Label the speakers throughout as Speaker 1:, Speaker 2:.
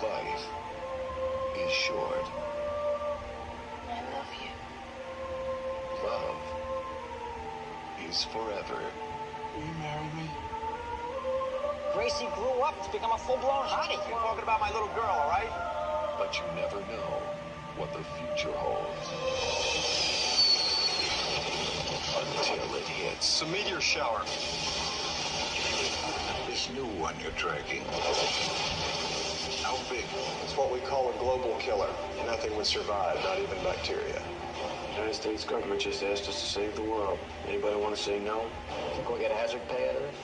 Speaker 1: Life is short.
Speaker 2: I love you.
Speaker 1: Love is forever.
Speaker 3: Will you marry me?
Speaker 4: Gracie grew up to become a full-blown hottie. You're talking about my little girl, all right?
Speaker 1: But you never know what the future holds. Until it hits.
Speaker 5: It's a meteor shower.
Speaker 1: This new one you're tracking. How big?
Speaker 5: It's what we call a global killer. Nothing would survive, not even bacteria.
Speaker 3: The United States government just asked us to save the world. Anybody want to say no?
Speaker 4: Think we'll get a hazard pay out of this?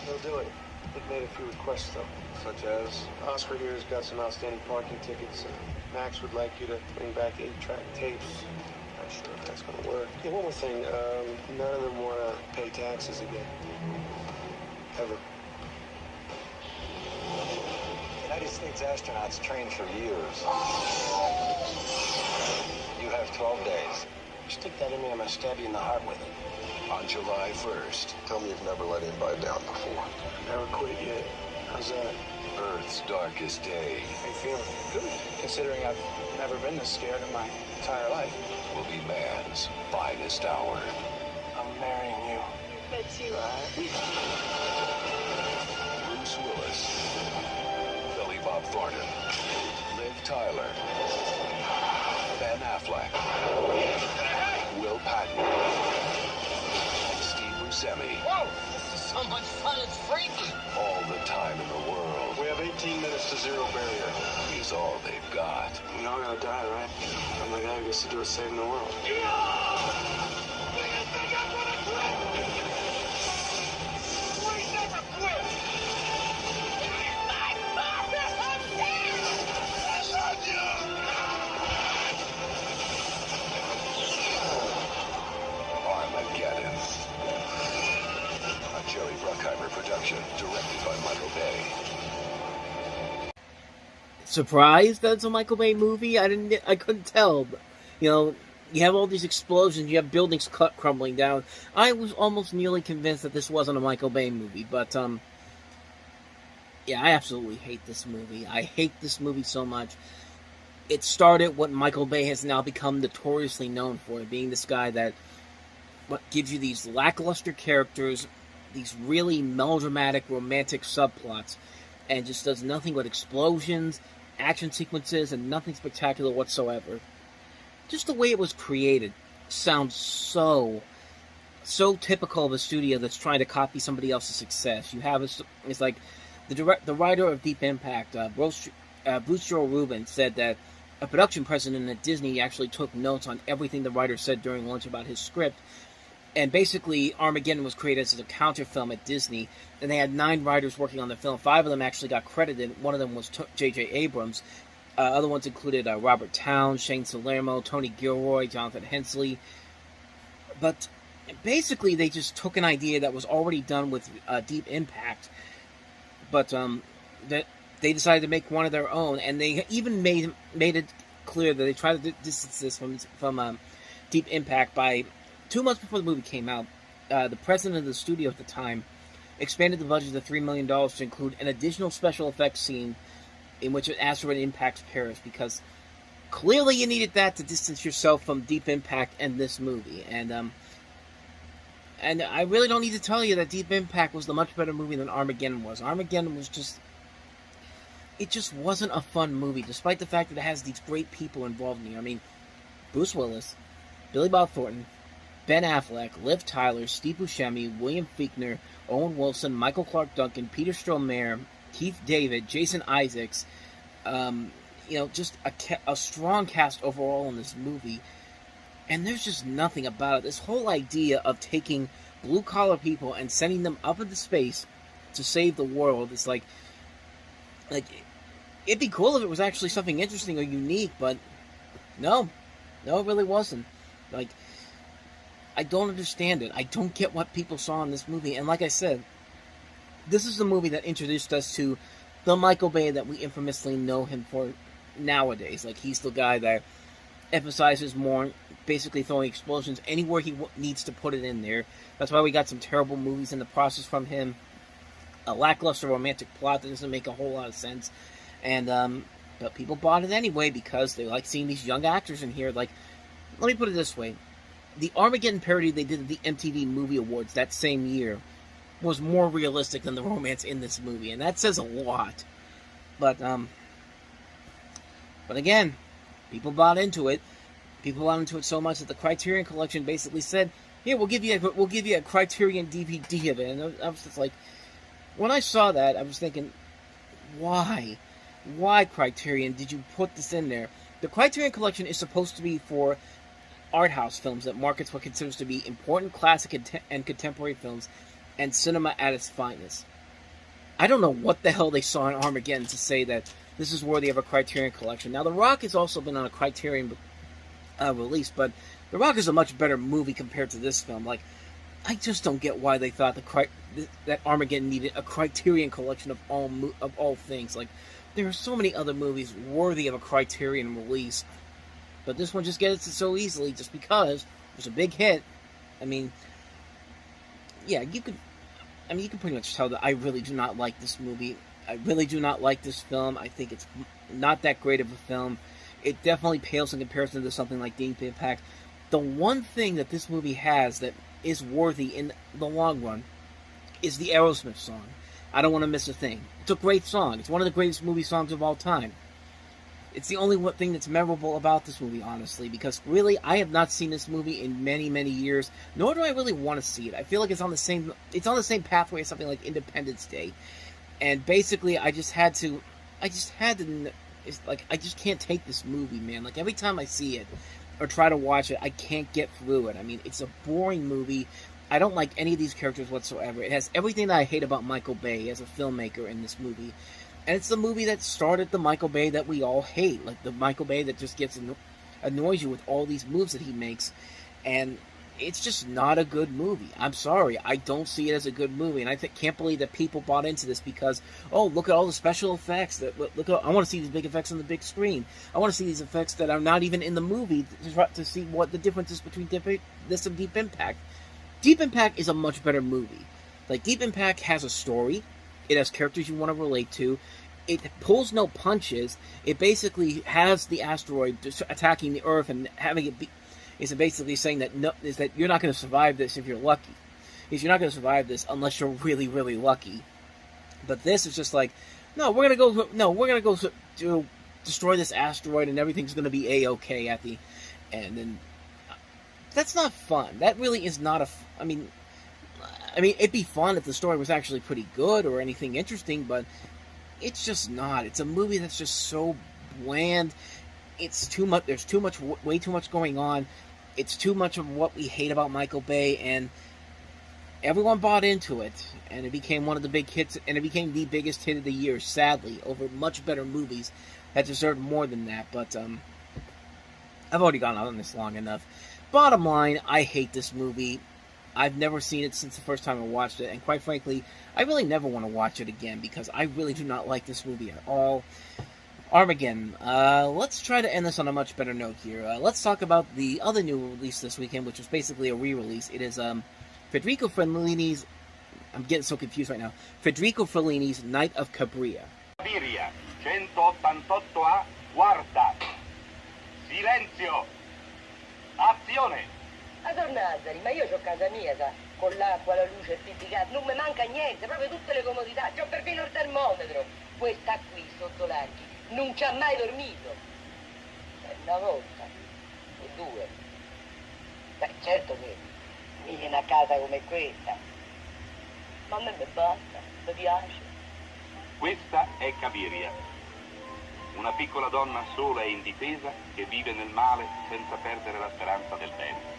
Speaker 3: They'll do it. They've made a few requests, though. Such as? Oscar here's got some outstanding parking tickets. Max would like you to bring back 8-track tapes. Not sure if that's going to work. Yeah, one more thing. None of them want to pay taxes again. Ever.
Speaker 5: United States astronauts train for years. You have 12 days.
Speaker 3: Stick that in me, I'm going to stab you in the heart with it.
Speaker 1: On July 1st,
Speaker 5: Tell me you've never let anybody down before.
Speaker 3: Never quit yet. How's that?
Speaker 1: Earth's darkest day
Speaker 3: How you feeling? Good. Considering I've never been this scared in my entire life.
Speaker 1: will be man's finest hour.
Speaker 3: I'm marrying you.
Speaker 2: Bet you are.
Speaker 1: Bruce Willis, Billy Bob Thornton, Liv Tyler, Ben Affleck, Will Patton, and Steve Buscemi.
Speaker 4: Whoa! This is so much fun, it's freaky!
Speaker 1: All the time in the world
Speaker 5: We have 18 minutes to zero barrier.
Speaker 1: is all they've got.
Speaker 3: We all gotta die, right? I'm the guy who gets to do it saving the world.
Speaker 1: Armageddon. A Jerry Bruckheimer production, directed by Michael Bay.
Speaker 6: Surprised that it's a Michael Bay movie? I couldn't tell. You know, you have all these explosions, you have buildings crumbling down. I was almost nearly convinced that this wasn't a Michael Bay movie, but yeah, I absolutely hate this movie. I hate this movie so much. It started what Michael Bay has now become notoriously known for, being this guy that gives you these lackluster characters, these really melodramatic, romantic subplots, and just does nothing but explosions, action sequences, and nothing spectacular whatsoever. Just the way it was created sounds so typical of a studio that's trying to copy somebody else's success. You have it's like the writer of Deep Impact, Bruce Joel Rubin, said that a production president at Disney actually took notes on everything the writer said during lunch about his script. And basically, Armageddon was created as a counter film at Disney, and they had 9 writers working on the film. 5 of them actually got credited. One of them was J.J. Abrams. Other ones included Robert Towne, Shane Salerno, Tony Gilroy, Jonathan Hensley. But basically, they just took an idea that was already done with Deep Impact, but that they decided to make one of their own, and they even made it clear that they tried to distance this from Deep Impact by 2 months before the movie came out. The president of the studio at the time expanded the budget to $3 million to include an additional special effects scene in which an asteroid impacts Paris, because clearly you needed that to distance yourself from Deep Impact and this movie. And I really don't need to tell you that Deep Impact was the much better movie than Armageddon was. Armageddon was it just wasn't a fun movie, despite the fact that it has these great people involved in it. I mean, Bruce Willis, Billy Bob Thornton, Ben Affleck, Liv Tyler, Steve Buscemi, William Fichtner, Owen Wilson, Michael Clark Duncan, Peter Stormare, Keith David, Jason Isaacs. Just a strong cast overall in this movie. And there's just nothing about it. This whole idea of taking blue-collar people and sending them up into space to save the world is like, it'd be cool if it was actually something interesting or unique, but no, it really wasn't. Like, I don't understand it. I don't get what people saw in this movie. And like I said, this is the movie that introduced us to the Michael Bay that we infamously know him for nowadays. Like, he's the guy that emphasizes more basically throwing explosions anywhere he needs to put it in there. That's why we got some terrible movies in the process from him. a lackluster romantic plot that doesn't make a whole lot of sense. And, but people bought it anyway because they like seeing these young actors in here. Like, let me put it this way. The Armageddon parody they did at the MTV Movie Awards that same year was more realistic than the romance in this movie, and that says a lot. But again, people bought into it. People bought into it so much that the Criterion Collection basically said, "Here, we'll give you a Criterion DVD of it." And I was just like, when I saw that, I was thinking, why? Why, Criterion, did you put this in there? The Criterion Collection is supposed to be for art house films that markets what considers to be important classic and contemporary films and cinema at its finest. I don't know what the hell they saw in Armageddon to say that this is worthy of a Criterion Collection. Now, The Rock has also been on a Criterion release, but The Rock is a much better movie compared to this film. Like, I just don't get why they thought that Armageddon needed a Criterion Collection of all things. Like, there are so many other movies worthy of a Criterion release, but this one just gets it so easily just because it was a big hit. I mean, yeah, you can pretty much tell that I really do not like this movie. I really do not like this film. I think it's not that great of a film. It definitely pales in comparison to something like Deep Impact. The one thing that this movie has that is worthy in the long run is the Aerosmith song. I Don't Want to Miss a Thing. It's a great song. It's one of the greatest movie songs of all time. It's the only one thing that's memorable about this movie, honestly, because really, I have not seen this movie in many, many years, nor do I really want to see it. I feel like it's on the same pathway as something like Independence Day. And basically, I just can't take this movie, man. Like, every time I see it, or try to watch it, I can't get through it. I mean, it's a boring movie. I don't like any of these characters whatsoever. It has everything that I hate about Michael Bay as a filmmaker in this movie. And it's the movie that started the Michael Bay that we all hate. Like, the Michael Bay that just annoys you with all these moves that he makes. And it's just not a good movie. I'm sorry. I don't see it as a good movie. And I can't believe that people bought into this because, oh, look at all the special effects. I want to see these big effects on the big screen. I want to see these effects that are not even in the movie to see what the difference is between this and Deep Impact. Deep Impact is a much better movie. Like, Deep Impact has a story. It has characters you want to relate to. It pulls no punches. It basically has the asteroid attacking the Earth and having it be... Is basically saying that you're not going to survive this if you're lucky. You're not going to survive this unless you're really, really lucky. But this is just like, we're going to go to destroy this asteroid and everything's going to be A-okay at the end. And that's not fun. That really is not I mean, it'd be fun if the story was actually pretty good or anything interesting, but it's just not. It's a movie that's just so bland. It's too much. There's way too much going on. It's too much of what we hate about Michael Bay, and everyone bought into it, and it became one of the big hits, and it became the biggest hit of the year, sadly, over much better movies that deserved more than that. But I've already gone on this long enough. Bottom line, I hate this movie. I've never seen it since the first time I watched it, and quite frankly, I really never want to watch it again because I really do not like this movie at all. Armageddon. Let's try to end this on a much better note here. Let's talk about the other new release this weekend, which was basically a re-release. It is Federico Fellini's... I'm getting so confused right now. Federico Fellini's Night of Cabiria.
Speaker 7: Cabiria, 188A, guarda. Silenzio. Azione.
Speaker 2: Adornazzari, ma io c'ho casa mia, sa, con l'acqua, la luce, il pizzicato, non mi manca niente, proprio tutte le comodità, c'ho perfino il termometro. Questa qui, sotto l'archi, non ci ha mai dormito. Una volta, o due. Beh, certo che vieni in una casa come questa. Ma a me mi basta, mi piace.
Speaker 7: Questa è Cabiria, una piccola donna sola e indifesa che vive nel male senza perdere la speranza del bene.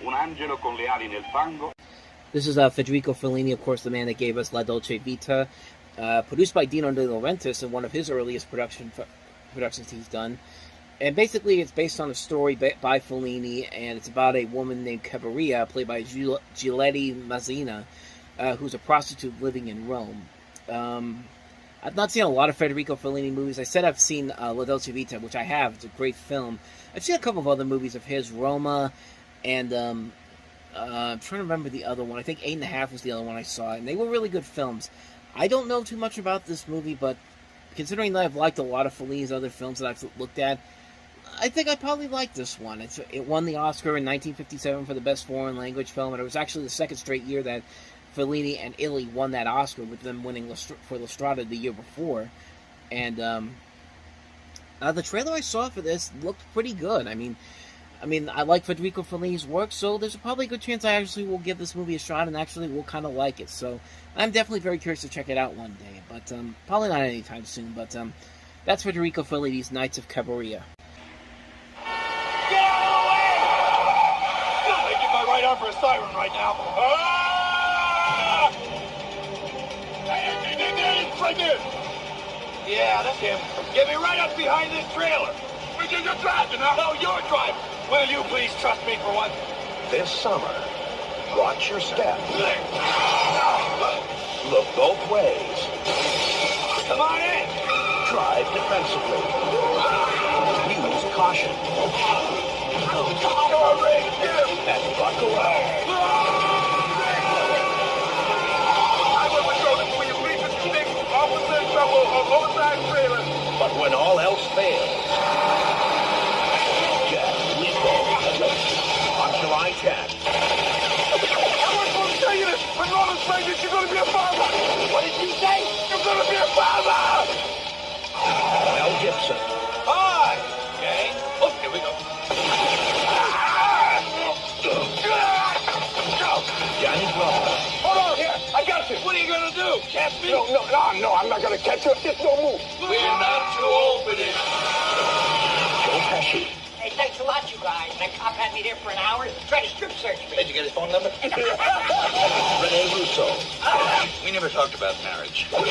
Speaker 7: Un angelo con le ali nel fango.
Speaker 6: This is Federico Fellini, of course, the man that gave us La Dolce Vita, produced by Dino De Laurentiis in one of his earliest productions he's done. And basically, it's based on a story by Fellini, and it's about a woman named Cabiria, played by Giulietta Mazzina, who's a prostitute living in Rome. I've not seen a lot of Federico Fellini movies. I said I've seen La Dolce Vita, which I have. It's a great film. I've seen a couple of other movies of his, Roma, and I'm trying to remember the other one. I think 8.5 was the other one I saw, and they were really good films. I don't know too much about this movie, but considering that I've liked a lot of Fellini's other films that I've looked at, I think I probably like this one. It won the Oscar in 1957 for the Best Foreign Language Film, and it was actually the second straight year that Fellini and Italy won that Oscar, with them winning for La Strada the year before. And the trailer I saw for this looked pretty good. I mean, I like Federico Fellini's work, so there's probably a good chance I actually will give this movie a shot and actually will kind of like it. So I'm definitely very curious to check it out one day, but probably not anytime soon. But that's Federico Fellini's Knights of Cabiria.
Speaker 8: Get out of the way! I give my right arm for a siren right now. Ah! It's right there. Yeah, that's him. Get me right up behind this trailer. You're driving, huh? No, you're driving. Will you please trust me for once?
Speaker 1: This summer, watch your step. Look both ways.
Speaker 8: Come on in.
Speaker 1: Drive defensively. Use caution.
Speaker 8: Come on, Ray.
Speaker 1: And buckle up.
Speaker 8: I will patrol this for you, please, Mr. Dick. Officer in trouble on both sides trailer.
Speaker 1: But when all else fails, on July 10th.
Speaker 8: I was supposed to tell you this, but Ronald saying that you're going to be a father. What did you say? You're going to be a father.
Speaker 1: Mel Gibson.
Speaker 8: Hi. Okay. Oh, here we go.
Speaker 1: Danny Glover.
Speaker 8: Hold on here. I got you. What are you going to do? Catch me? No, I'm not going to catch you. Just don't move. We're not too old for this.
Speaker 1: Joe Pesci.
Speaker 9: Hey, thanks a lot, you guys. That cop had me there for an hour, tried to strip search me.
Speaker 8: Did you get his phone number?
Speaker 1: Rene Russo.
Speaker 8: We never talked about marriage.
Speaker 10: I'll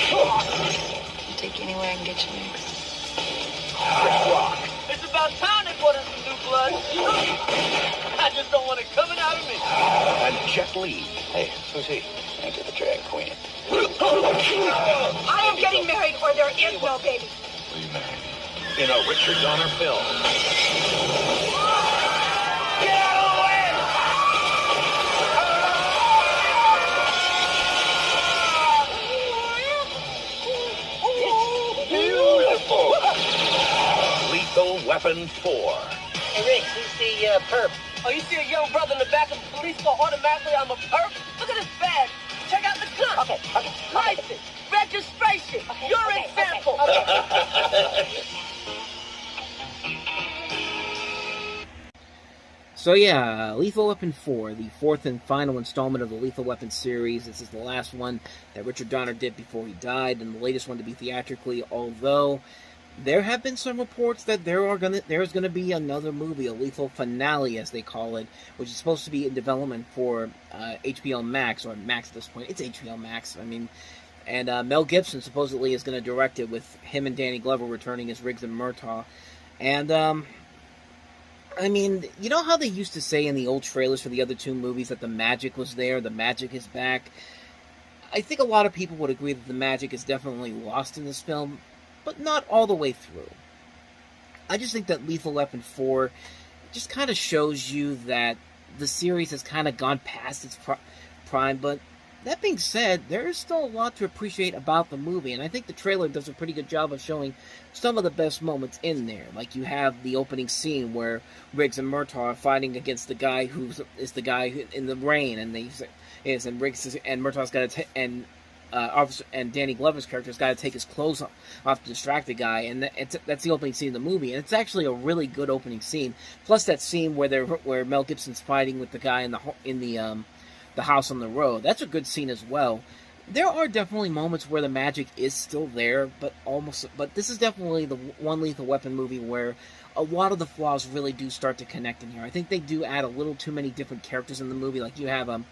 Speaker 10: take you anywhere I can get you next.
Speaker 1: Chris Rock.
Speaker 9: It's about time they put in some new blood. I just don't want it coming out of me.
Speaker 1: And Jet Li.
Speaker 8: Hey, who's he? Enter the drag queen.
Speaker 10: I am getting married or there is no baby.
Speaker 8: Will you marry me?
Speaker 1: In a Richard Donner film.
Speaker 8: Get out of the way! It's beautiful!
Speaker 1: Lethal Weapon 4.
Speaker 9: Hey, Rick, who's the perp? Oh, you see a young brother in the back of the police car, automatically I'm a perp? Look at this badge. Check out the gun.
Speaker 10: Okay.
Speaker 9: License, registration, urine sample.
Speaker 6: So yeah, Lethal Weapon 4, the fourth and final installment of the Lethal Weapon series. This is the last one that Richard Donner did before he died, and the latest one to be theatrically, although there have been some reports that there's gonna be another movie, a lethal finale as they call it, which is supposed to be in development for HBO Max, or Max at this point. It's HBO Max, I mean, and Mel Gibson supposedly is going to direct it, with him and Danny Glover returning as Riggs and Murtaugh. And I mean, you know how they used to say in the old trailers for the other two movies that the magic was there, the magic is back? I think a lot of people would agree that the magic is definitely lost in this film, but not all the way through. I just think that Lethal Weapon 4 just kind of shows you that the series has kind of gone past its prime, but that being said, there is still a lot to appreciate about the movie, and I think the trailer does a pretty good job of showing some of the best moments in there. Like, you have the opening scene where Riggs and Murtaugh are fighting against the guy who is the guy in the rain, and Riggs and Murtaugh's got to Officer and Danny Glover's character's got to take his clothes off to distract the guy, and that's the opening scene of the movie, and it's actually a really good opening scene. Plus that scene where Mel Gibson's fighting with the guy in the house on the road. That's a good scene as well. There are definitely moments where the magic is still there, but this is definitely the one Lethal Weapon movie where a lot of the flaws really do start to connect in here. I think they do add a little too many different characters in the movie. Like, you have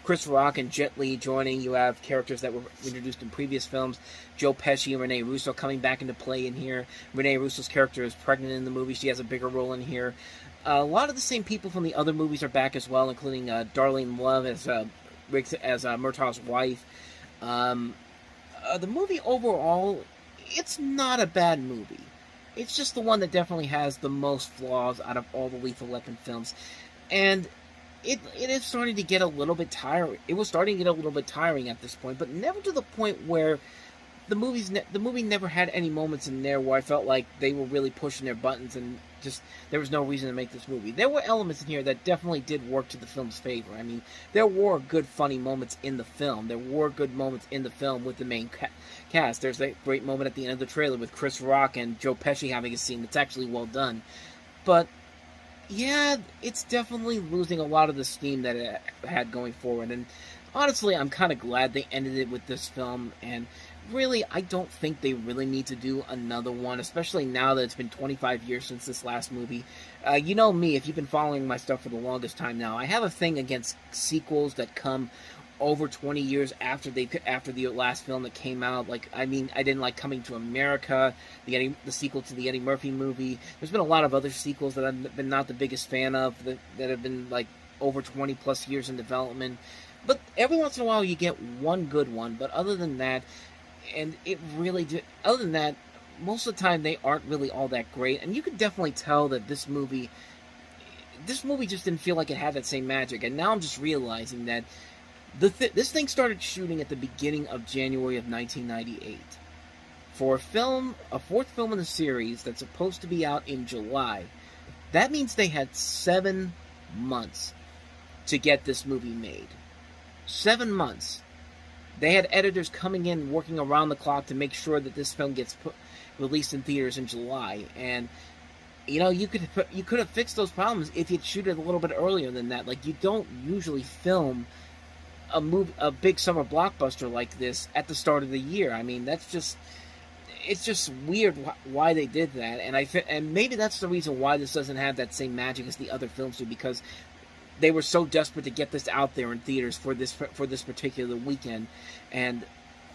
Speaker 6: Chris Rock and Jet Li joining. You have characters that were introduced in previous films. Joe Pesci and Rene Russo coming back into play in here. Rene Russo's character is pregnant in the movie. She has a bigger role in here. A lot of the same people from the other movies are back as well, including Darlene Love as Murtaugh's wife. The movie overall, it's not a bad movie. It's just the one that definitely has the most flaws out of all the Lethal Weapon films. And it is starting to get a little bit tiring. It was starting to get a little bit tiring at this point, but never to the point where the movie never had any moments in there where I felt like they were really pushing their buttons and just there was no reason to make this movie. There were elements in here that definitely did work to the film's favor. I mean, there were good funny moments in the film. There were good moments in the film with the main cast. There's that great moment at the end of the trailer with Chris Rock and Joe Pesci having a scene that's actually well done. But yeah, it's definitely losing a lot of the steam that it had going forward. And honestly, I'm kind of glad they ended it with this film. And really, I don't think they really need to do another one, especially now that it's been 25 years since this last movie. You know me, if you've been following my stuff for the longest time now, I have a thing against sequels that come over 20 years after the last film that came out. Like, I mean, I didn't like Coming to America, the sequel to the Eddie Murphy movie. There's been a lot of other sequels that I've been not the biggest fan of that have been like over 20 plus years in development. But every once in a while you get one good one, but other than that, other than that, most of the time they aren't really all that great. And you could definitely tell that this movie just didn't feel like it had that same magic. And now I'm just realizing that this thing started shooting at the beginning of January of 1998. For a fourth film in the series that's supposed to be out in July, that means they had 7 months to get this movie made. 7 months. They had editors coming in, working around the clock to make sure that this film gets released in theaters in July. And, you know, you could have fixed those problems if you'd shoot it a little bit earlier than that. Like, you don't usually film a big summer blockbuster like this at the start of the year. I mean, it's just weird why they did that. And maybe that's the reason why this doesn't have that same magic as the other films do, because they were so desperate to get this out there in theaters for this particular weekend, and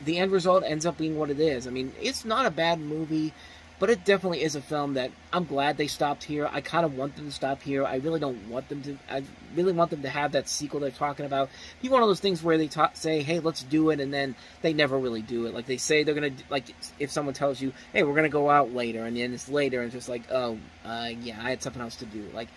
Speaker 6: the end result ends up being what it is. I mean, it's not a bad movie, but it definitely is a film that I'm glad they stopped here. I kind of want them to stop here. I really don't want them to. I really want them to have that sequel they're talking about. It'd be one of those things where they say, "Hey, let's do it," and then they never really do it. Like they say they're gonna, like if someone tells you, "Hey, we're gonna go out later," and then it's later, and it's just like, "Oh, yeah, I had something else to do." Like.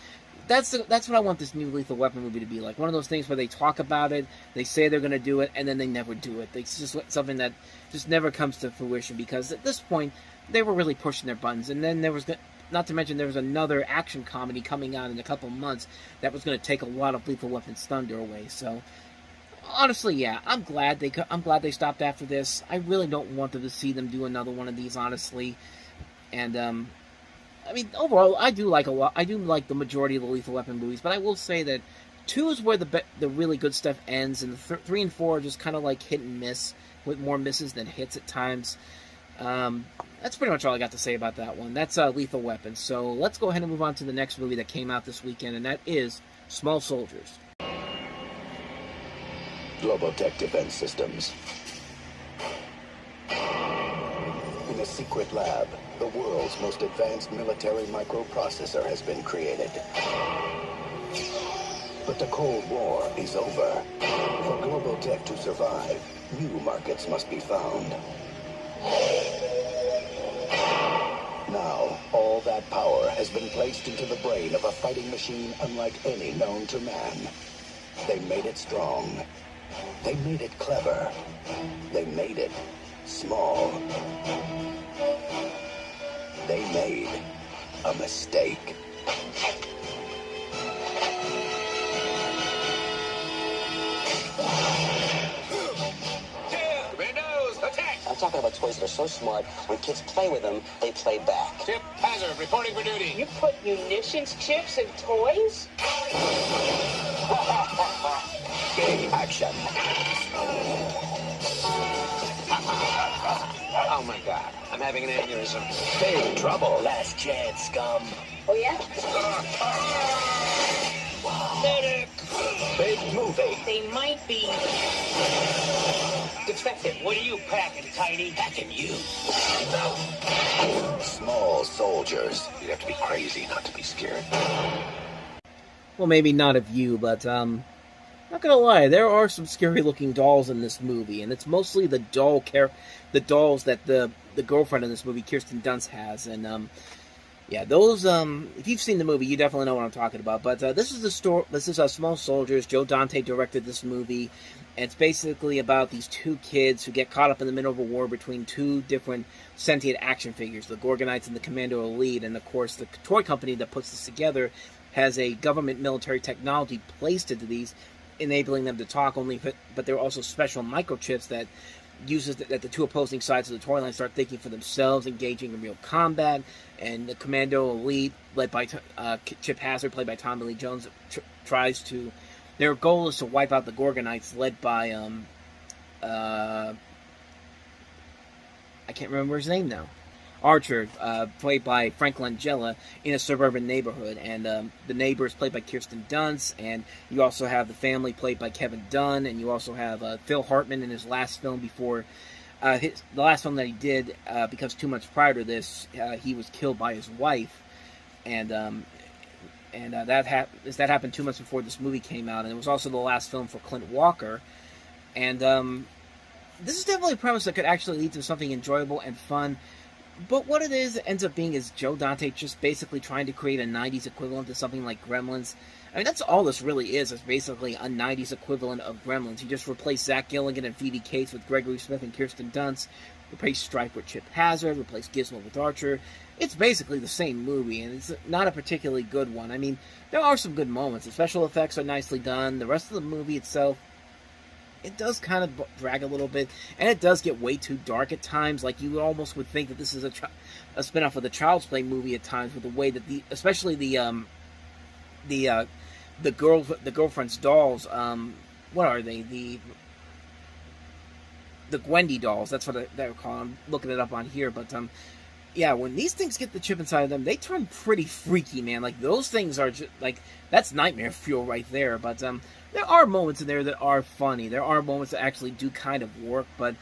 Speaker 6: That's what I want this new Lethal Weapon movie to be like. One of those things where they talk about it, they say they're going to do it, and then they never do it. It's just something that just never comes to fruition, because at this point, they were really pushing their buttons. And then there was, not to mention, there was another action comedy coming out in a couple months that was going to take a lot of Lethal Weapon's thunder away. So, honestly, yeah, I'm glad they stopped after this. I really don't want them to see them do another one of these, honestly. And, I mean, overall, I do like the majority of the Lethal Weapon movies, but I will say that 2 is where the really good stuff ends, and 3 and 4 are just kind of like hit and miss, with more misses than hits at times. That's pretty much all I got to say about that one. That's Lethal Weapon. So let's go ahead and move on to the next movie that came out this weekend, and that is Small Soldiers.
Speaker 11: Globotech Defense Systems. In a secret lab, the world's most advanced military microprocessor has been created. But the Cold War is over. For Globotech to survive, new markets must be found. Now, all that power has been placed into the brain of a fighting machine unlike any known to man. They made it strong. They made it clever. They made it small. They made a mistake.
Speaker 8: Commandos, attack!
Speaker 9: I'm talking about toys that are so smart, when kids play with them, they play back.
Speaker 8: Chip Hazard, reporting for duty.
Speaker 10: You put munitions chips in toys?
Speaker 11: Big action.
Speaker 8: Oh my God, I'm having an aneurysm.
Speaker 11: Big trouble. Last chance, scum.
Speaker 10: Oh, yeah?
Speaker 8: Medic!
Speaker 11: Big movie.
Speaker 10: They might be
Speaker 8: Detective, what are you packing, Tiny?
Speaker 11: Packing you. Small Soldiers.
Speaker 8: You'd have to be crazy not to be scared.
Speaker 6: Well, maybe not of you, but, not gonna lie, there are some scary-looking dolls in this movie, and it's mostly the dolls that the girlfriend in this movie, Kirsten Dunst, has, and, Yeah, those, if you've seen the movie, you definitely know what I'm talking about. But this is the story. This is Small Soldiers. Joe Dante directed this movie. And it's basically about these two kids who get caught up in the middle of a war between two different sentient action figures, the Gorgonites and the Commando Elite. And of course, the toy company that puts this together has a government military technology placed into these, enabling them to talk. But there are also special microchips that uses that the two opposing sides of the toy line start thinking for themselves, engaging in real combat. And the Commando Elite, led by Chip Hazard, played by Tommy Lee Jones, tries to. Their goal is to wipe out the Gorgonites, led by I can't remember his name now. Archer, played by Frank Langella, in a suburban neighborhood, and the neighbor is played by Kirsten Dunst, and you also have the family played by Kevin Dunn, and you also have Phil Hartman in his last film before the last film that he did, because 2 months prior to this, he was killed by his wife, and that happened 2 months before this movie came out, and it was also the last film for Clint Walker, and this is definitely a premise that could actually lead to something enjoyable and fun. But what it ends up being is Joe Dante just basically trying to create a 90s equivalent to something like Gremlins. I mean, that's all this really is basically a 90s equivalent of Gremlins. You just replace Zach Gilligan and Phoebe Cates with Gregory Smith and Kirsten Dunst, replace Stripe with Chip Hazard, replace Gizmo with Archer. It's basically the same movie, and it's not a particularly good one. I mean, there are some good moments. The special effects are nicely done. The rest of the movie itself, it does kind of drag a little bit, and it does get way too dark at times. Like, you almost would think that this is a spin-off of the Child's Play movie at times, with the way that especially the girlfriend's dolls, what are they? The Gwendy dolls, that's what they're called. I'm looking it up on here, but yeah, when these things get the chip inside of them, they turn pretty freaky, man. Like, those things are just, like, that's nightmare fuel right there. But there are moments in there that are funny. There are moments that actually do kind of work, but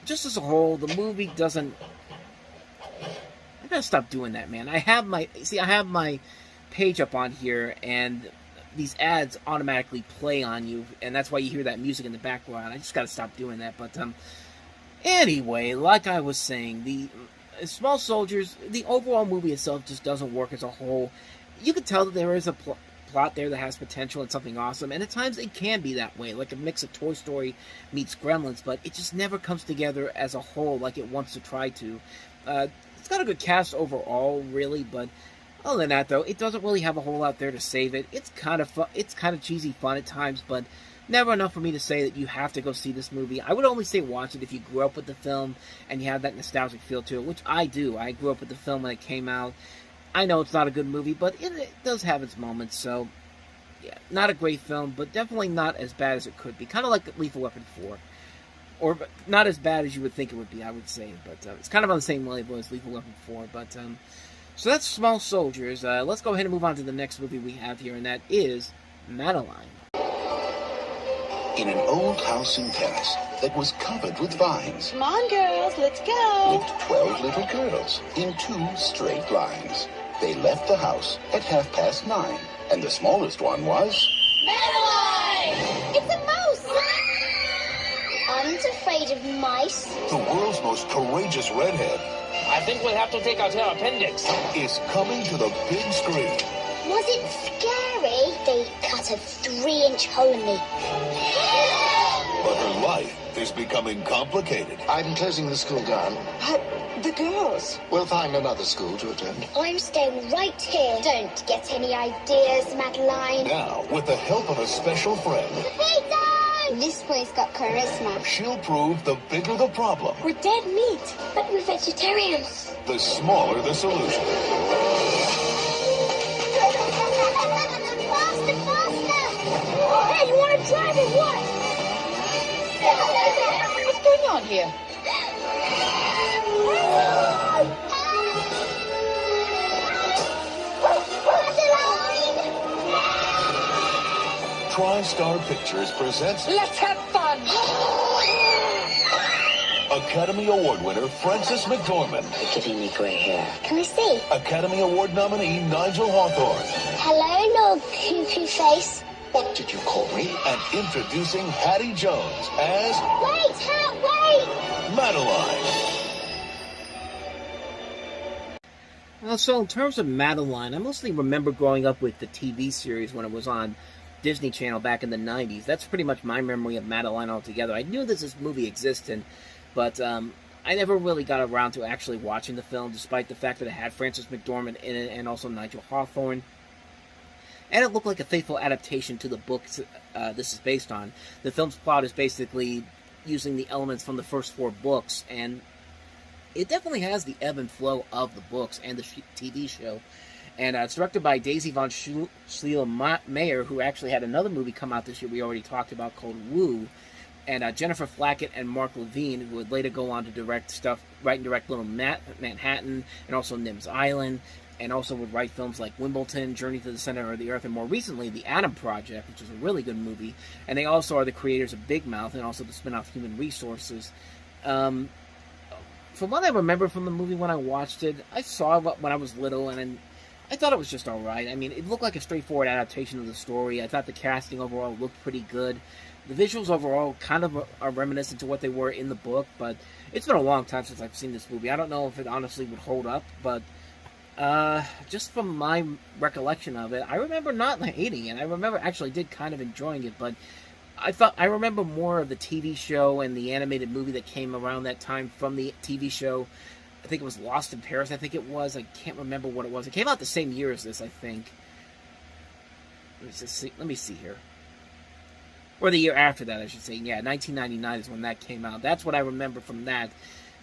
Speaker 6: just as a whole, the movie doesn't. I gotta stop doing that, man. I have my page up on here, and these ads automatically play on you, and that's why you hear that music in the background. I just gotta stop doing that. But anyway, like I was saying, the Small Soldiers, the overall movie itself just doesn't work as a whole. You can tell that there is a plot there that has potential and something awesome, and at times it can be that way, like a mix of Toy Story meets Gremlins, but it just never comes together as a whole like it wants to try to. It's got a good cast overall, really, but other than that, though, it doesn't really have a whole lot there to save it. It's kind of fun, it's kind of cheesy fun at times, but never enough for me to say that you have to go see this movie. I would only say watch it if you grew up with the film and you have that nostalgic feel to it, which I do. I grew up with the film when it came out. I know it's not a good movie, but it does have its moments, so yeah, not a great film, but definitely not as bad as it could be. Kind of like Lethal Weapon 4. Or not as bad as you would think it would be, I would say, but it's kind of on the same level as Lethal Weapon 4, but so that's Small Soldiers. Let's go ahead and move on to the next movie we have here, and that is Madeline.
Speaker 11: In an old house in Paris that was covered with vines.
Speaker 10: Come on, girls, let's go.
Speaker 11: Lived 12 little girls in 2 straight lines. They left the house at 9:30, and the smallest one was...
Speaker 12: Madeline! It's a mouse! Aren't afraid of mice.
Speaker 11: The world's most courageous redhead.
Speaker 9: I think we'll have to take out her appendix.
Speaker 11: Is coming to the big screen.
Speaker 12: Was it scary? They cut a 3-inch hole in me.
Speaker 11: But her life is becoming complicated.
Speaker 3: I'm closing the school down.
Speaker 10: But the girls.
Speaker 3: We'll find another school to attend.
Speaker 12: I'm staying right here. Don't get any ideas, Madeline.
Speaker 11: Now, with the help of a special friend,
Speaker 12: Peter! This place got charisma.
Speaker 11: she'll prove the bigger the problem,
Speaker 12: We're dead meat. But we're vegetarians.
Speaker 11: the smaller the solution.
Speaker 12: Faster, faster! Hey, you want to drive or what?
Speaker 10: What's going on here?
Speaker 11: TriStar Pictures presents
Speaker 10: Let's have fun!
Speaker 11: Academy Award winner Frances McDormand,
Speaker 10: You're giving me gray hair.
Speaker 12: Can I see?
Speaker 11: Academy Award nominee Nigel Hawthorne,
Speaker 12: Hello, Lord Cuckoo Face.
Speaker 11: what did you call me? And introducing Hattie Jones as
Speaker 12: Wait, Hat, wait!
Speaker 11: Madeline.
Speaker 6: So in terms of Madeline, I mostly remember growing up with the TV series when it was on Disney Channel back in the 90s. That's pretty much my memory of Madeline altogether. I knew that this movie existed, but I never really got around to actually watching the film, despite the fact that it had Frances McDormand in it and also Nigel Hawthorne. And it looked like a faithful adaptation to the books this is based on. The film's plot is basically using the elements from the first 4 books, and it definitely has the ebb and flow of the books and the TV show. And it's directed by Daisy von Schliele-Meyer, who actually had another movie come out this year we already talked about called Woo. And Jennifer Flackett and Mark Levine, who would later go on to write and direct Little Manhattan, and also Nim's Island, and also would write films like Wimbledon, Journey to the Center of the Earth, and more recently, The Atom Project, which is a really good movie. And they also are the creators of Big Mouth, and also the spin-off Human Resources. From what I remember from the movie when I watched it, I saw it when I was little, and I thought it was just alright. I mean, it looked like a straightforward adaptation of the story. I thought the casting overall looked pretty good. The visuals overall kind of are reminiscent to what they were in the book, but it's been a long time since I've seen this movie. I don't know if it honestly would hold up, but just from my recollection of it, I remember not hating it. I remember actually did kind of enjoying it, but I remember more of the TV show and the animated movie that came around that time from the TV show. I think it was Lost in Paris, I think it was. I can't remember what it was. It came out the same year as this, I think. Let me see here. Or the year after that, I should say. Yeah, 1999 is when that came out. That's what I remember from that.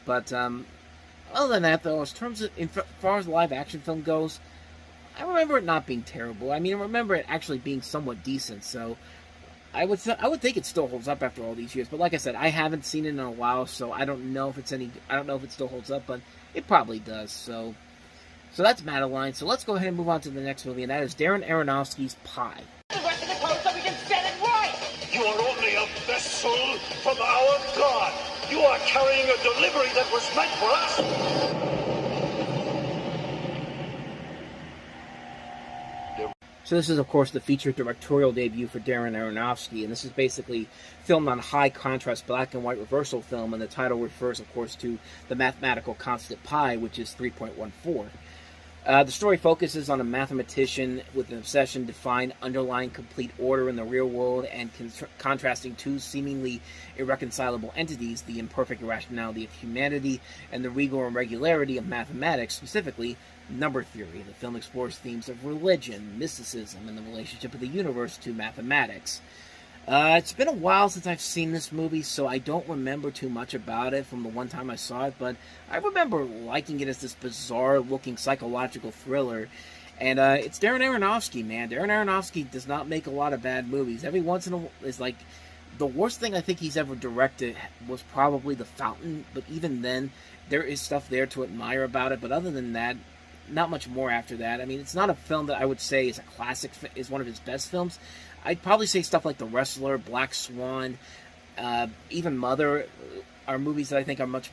Speaker 6: But other than that, though, as far as live action film goes, I remember it not being terrible. I mean, I remember it actually being somewhat decent. So I would think it still holds up after all these years. But like I said, I haven't seen it in a while, so I don't know if it still holds up, but it probably does. So that's Madeline. So let's go ahead and move on to the next movie, and that is Darren Aronofsky's Pi.
Speaker 9: The rest of the code so we can set it right.
Speaker 8: You are only a vessel from our God. You are carrying a delivery that was meant for us.
Speaker 6: So this is, of course, the feature directorial debut for Darren Aronofsky, and this is basically filmed on high-contrast black and white reversal film, and the title refers, of course, to the mathematical constant pi, which is 3.14. The story focuses on a mathematician with an obsession to find underlying complete order in the real world and contrasting two seemingly irreconcilable entities, the imperfect irrationality of humanity and the regal irregularity of mathematics, specifically number theory. The film explores themes of religion, mysticism, and the relationship of the universe to mathematics. It's been a while since I've seen this movie, so I don't remember too much about it from the one time I saw it, but I remember liking it as this bizarre-looking psychological thriller. And it's Darren Aronofsky, man. Darren Aronofsky does not make a lot of bad movies. Every once in a while, it's like the worst thing I think he's ever directed was probably The Fountain, but even then, there is stuff there to admire about it. But other than that, not much more after that. I mean, it's not a film that I would say is a classic, is one of his best films. I'd probably say stuff like The Wrestler, Black Swan, even Mother are movies that I think are much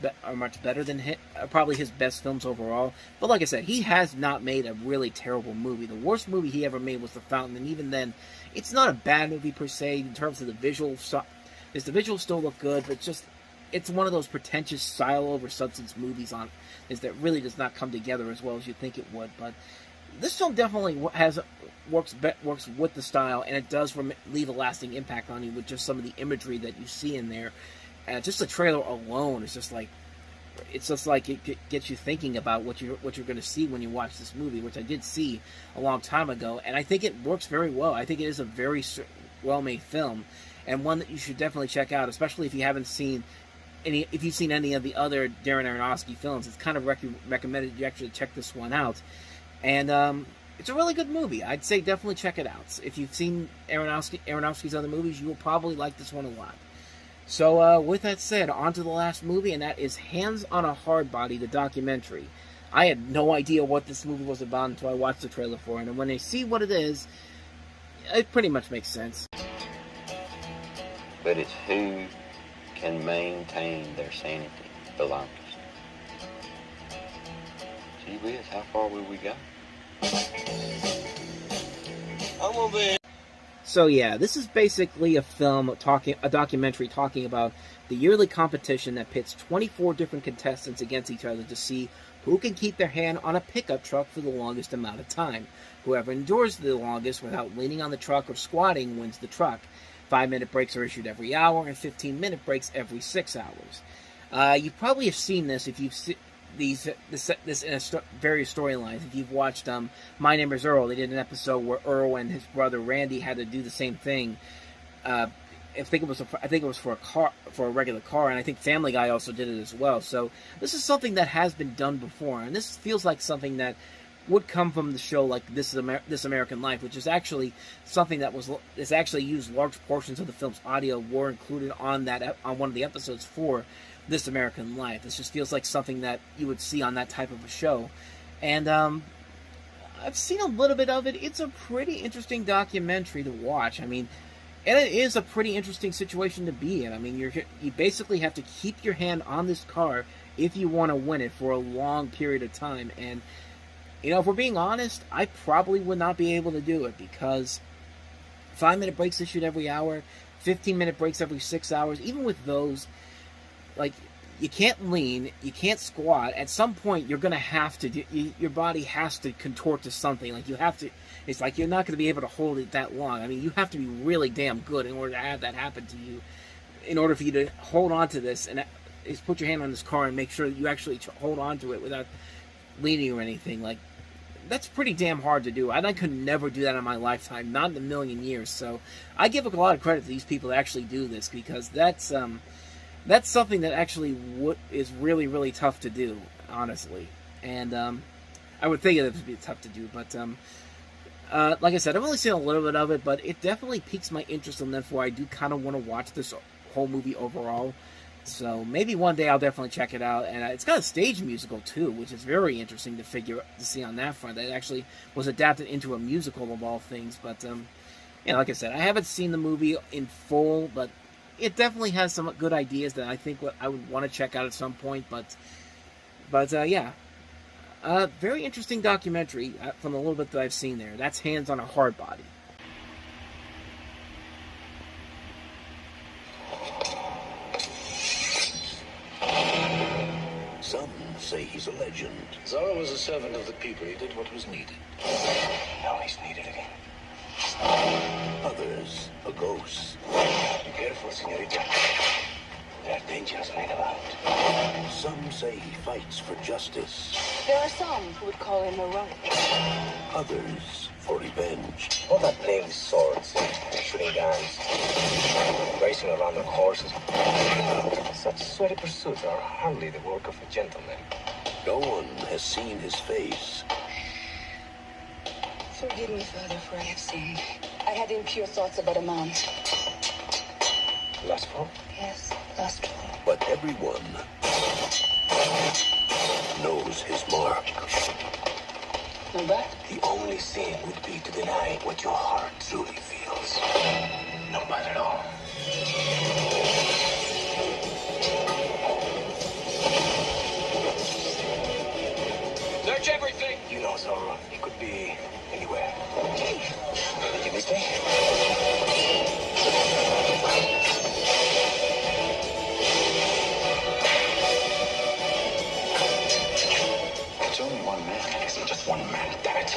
Speaker 6: better than probably his best films overall. But like I said, he has not made a really terrible movie. The worst movie he ever made was The Fountain, and even then, it's not a bad movie per se in terms of the visuals. The visuals still look good, but it's one of those pretentious style over substance movies that really does not come together as well as you think it would. But this film definitely works with the style, and it does leave a lasting impact on you with just some of the imagery that you see in there. Just the trailer alone is just like it gets you thinking about what you're going to see when you watch this movie, which I did see a long time ago, and I think it works very well. I think it is a very well-made film, and one that you should definitely check out, especially if you haven't seen if you've seen any of the other Darren Aronofsky films. It's kind of recommended you actually check this one out. And it's a really good movie. I'd say definitely check it out. If you've seen Aronofsky's other movies, you will probably like this one a lot. So with that said, on to the last movie, and that is Hands on a Hard Body, the documentary. I had no idea what this movie was about until I watched the trailer for it, and when I see what it is, it pretty much makes sense.
Speaker 13: But it's who can maintain their sanity the longest. Gee whiz, how far will we go?
Speaker 6: So yeah, this is basically a documentary talking about the yearly competition that pits 24 different contestants against each other to see who can keep their hand on a pickup truck for the longest amount of time. Whoever endures the longest without leaning on the truck or squatting wins the truck. 5-minute breaks are issued every hour, and 15-minute breaks every 6 hours. You probably have seen this if you've seen this in various storylines. If you've watched My Name is Earl, they did an episode where Earl and his brother Randy had to do the same thing. I think it was for a regular car, and I think Family Guy also did it as well. So this is something that has been done before, and this feels like something that would come from the show like This American Life, which is actually something that is actually used. Large portions of the film's audio were included on one of the episodes for This American Life. This just feels like something that you would see on that type of a show. And I've seen a little bit of it. It's a pretty interesting documentary to watch. I mean, and it is a pretty interesting situation to be in. I mean, you basically have to keep your hand on this car if you want to win it for a long period of time. And, you know, if we're being honest, I probably would not be able to do it, because 5-minute breaks issued every hour, 15-minute breaks every 6 hours, even with those, like, you can't lean, you can't squat. At some point, you're going to have to, your body has to contort to something. Like, you have to, it's like you're not going to be able to hold it that long. I mean, you have to be really damn good in order to have that happen to you, in order for you to hold on to this, and is put your hand on this car and make sure that you actually hold on to it without leaning or anything. Like, that's pretty damn hard to do. I could never do that in my lifetime, not in a million years. So I give a lot of credit to these people that actually do this, because that's something that actually is really, really tough to do, honestly. And I would think it would be tough to do, but like I said, I've only seen a little bit of it, but it definitely piques my interest, and therefore I do kind of want to watch this whole movie overall. So maybe one day I'll definitely check it out. And it's got a stage musical too, which is very interesting to see on that front. That actually was adapted into a musical of all things. But you know, like I said, I haven't seen the movie in full, but it definitely has some good ideas that I think I would want to check out at some point. But yeah, very interesting documentary from the little bit that I've seen there. That's Hands on a Hard Body.
Speaker 11: Some say he's a legend.
Speaker 1: Zorro was a servant of the people. He did what was needed. Now he's needed again.
Speaker 11: Others, a ghost.
Speaker 1: Be careful, señorita. There are dangers lying about.
Speaker 11: Some say he fights for justice.
Speaker 10: There are some who would call him heroic.
Speaker 11: Others for revenge.
Speaker 3: All that playing with swords, shooting guns, racing around on horses. Such sweaty pursuits are hardly the work of a gentleman.
Speaker 11: No one has seen his face.
Speaker 10: Forgive me, Father, for I have sinned. I had impure thoughts about a man.
Speaker 3: Lustful?
Speaker 10: Yes, lustful.
Speaker 11: But everyone knows his mark.
Speaker 10: No bad?
Speaker 3: The only sin would be to deny what your heart truly feels. No bad at all.
Speaker 8: Search everything.
Speaker 3: You know, Zorro, it could be anywhere. Did you miss me? It's only one man. It isn't just one man, damn it.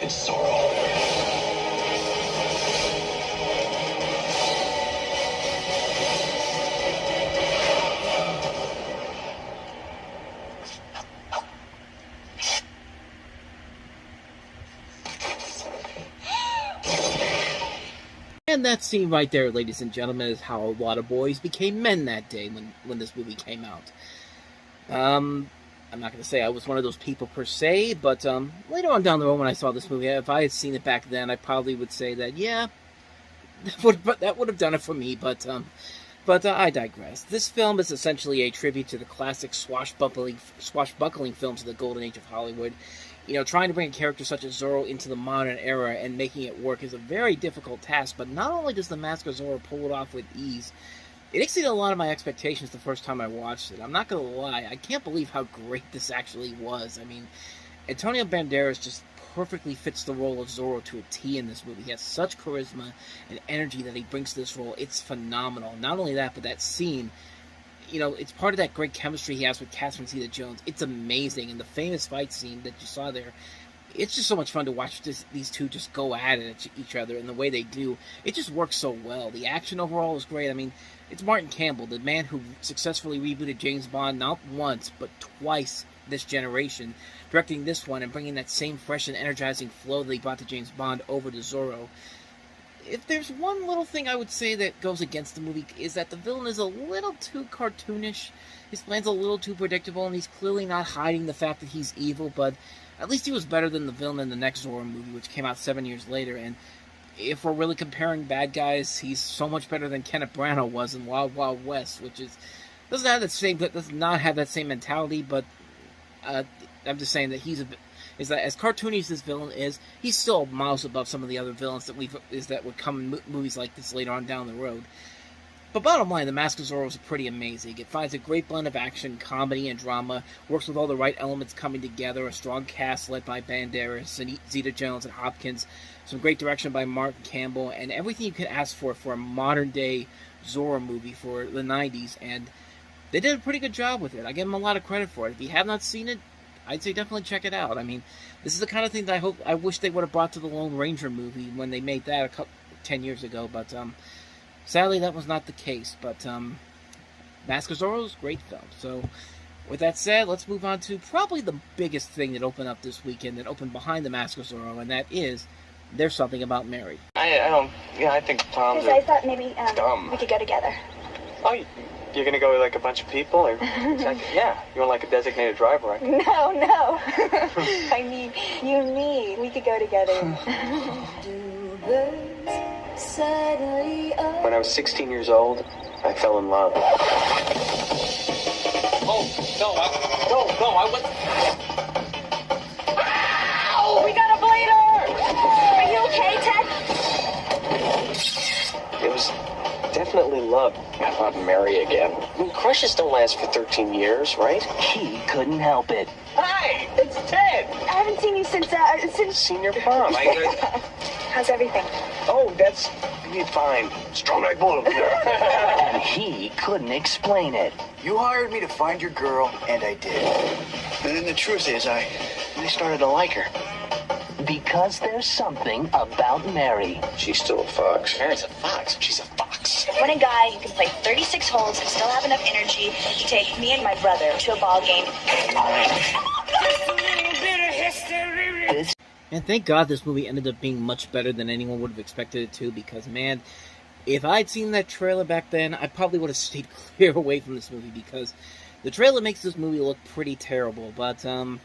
Speaker 3: It's Zorro.
Speaker 6: And that scene right there, ladies and gentlemen, is how a lot of boys became men that day when this movie came out. I'm not going to say I was one of those people per se, but later on down the road when I saw this movie, if I had seen it back then, I probably would say that, yeah, that would have done it for me, but I digress. This film is essentially a tribute to the classic swashbuckling films of the golden age of Hollywood. You know, trying to bring a character such as Zorro into the modern era and making it work is a very difficult task, but not only does the Mask of Zorro pull it off with ease, it exceeded a lot of my expectations the first time I watched it. I'm not going to lie, I can't believe how great this actually was. I mean, Antonio Banderas just perfectly fits the role of Zorro to a T in this movie. He has such charisma and energy that he brings to this role. It's phenomenal. Not only that, but that scene, you know, it's part of that great chemistry he has with Catherine Zeta-Jones. It's amazing. And the famous fight scene that you saw there, it's just so much fun to watch these two just go at it at each other, and the way they do, it just works so well. The action overall is great. I mean, it's Martin Campbell, the man who successfully rebooted James Bond not once, but twice this generation, directing this one and bringing that same fresh and energizing flow that he brought to James Bond over to Zorro. If there's one little thing I would say that goes against the movie, is that the villain is a little too cartoonish. His plan's a little too predictable, and he's clearly not hiding the fact that he's evil, but at least he was better than the villain in the next Zorro movie, which came out 7 years later. And if we're really comparing bad guys, he's so much better than Kenneth Branagh was in Wild Wild West, which does not have that same mentality. But I'm just saying that is that as cartoony as this villain is, he's still miles above some of the other villains that would come in movies like this later on down the road. But bottom line, The Mask of Zorro is pretty amazing. It finds a great blend of action, comedy, and drama, works with all the right elements coming together, a strong cast led by Banderas, and Zeta-Jones, and Hopkins, some great direction by Martin Campbell, and everything you could ask for a modern-day Zorro movie for the 90s, and they did a pretty good job with it. I give them a lot of credit for it. If you have not seen it, I'd say definitely check it out. I mean, this is the kind of thing that I wish they would have brought to the Lone Ranger movie when they made that 10 years ago, but sadly, that was not the case, but Mask of Zorro is a great film. So, with that said, let's move on to probably the biggest thing that opened up this weekend, that opened behind The Mask of Zorro, and that is There's Something About Mary.
Speaker 14: I think Tom's
Speaker 12: I thought maybe
Speaker 14: dumb.
Speaker 12: we could go together.
Speaker 14: Oh, you're gonna go with like a bunch of people? Or yeah, you want like a designated driver, right?
Speaker 12: No. I mean, you and me. We could go together.
Speaker 14: When I was 16 years old, I fell in love.
Speaker 9: I wasn't.
Speaker 12: Ow! We got a bleeder! Are you okay, Ted?
Speaker 14: It was definitely love. I thought Mary again. I mean, crushes don't last for 13 years, right?
Speaker 11: He couldn't help it.
Speaker 14: Hi, it's Ted.
Speaker 12: I haven't seen you since
Speaker 14: Senior prom.
Speaker 12: How's everything?
Speaker 14: Oh, that's fine. Strong like bull.
Speaker 11: And he couldn't explain it.
Speaker 15: You hired me to find your girl, and I did. And then the truth is, I started to like her.
Speaker 11: Because there's something about Mary.
Speaker 14: She's still a fox.
Speaker 15: Mary's a fox. She's a fox.
Speaker 12: When a guy who can play 36 holes and still have enough energy to take me and my brother to a ball game.
Speaker 6: And thank God this movie ended up being much better than anyone would have expected it to, because, man, if I'd seen that trailer back then, I probably would have stayed clear away from this movie, because the trailer makes this movie look pretty terrible. But the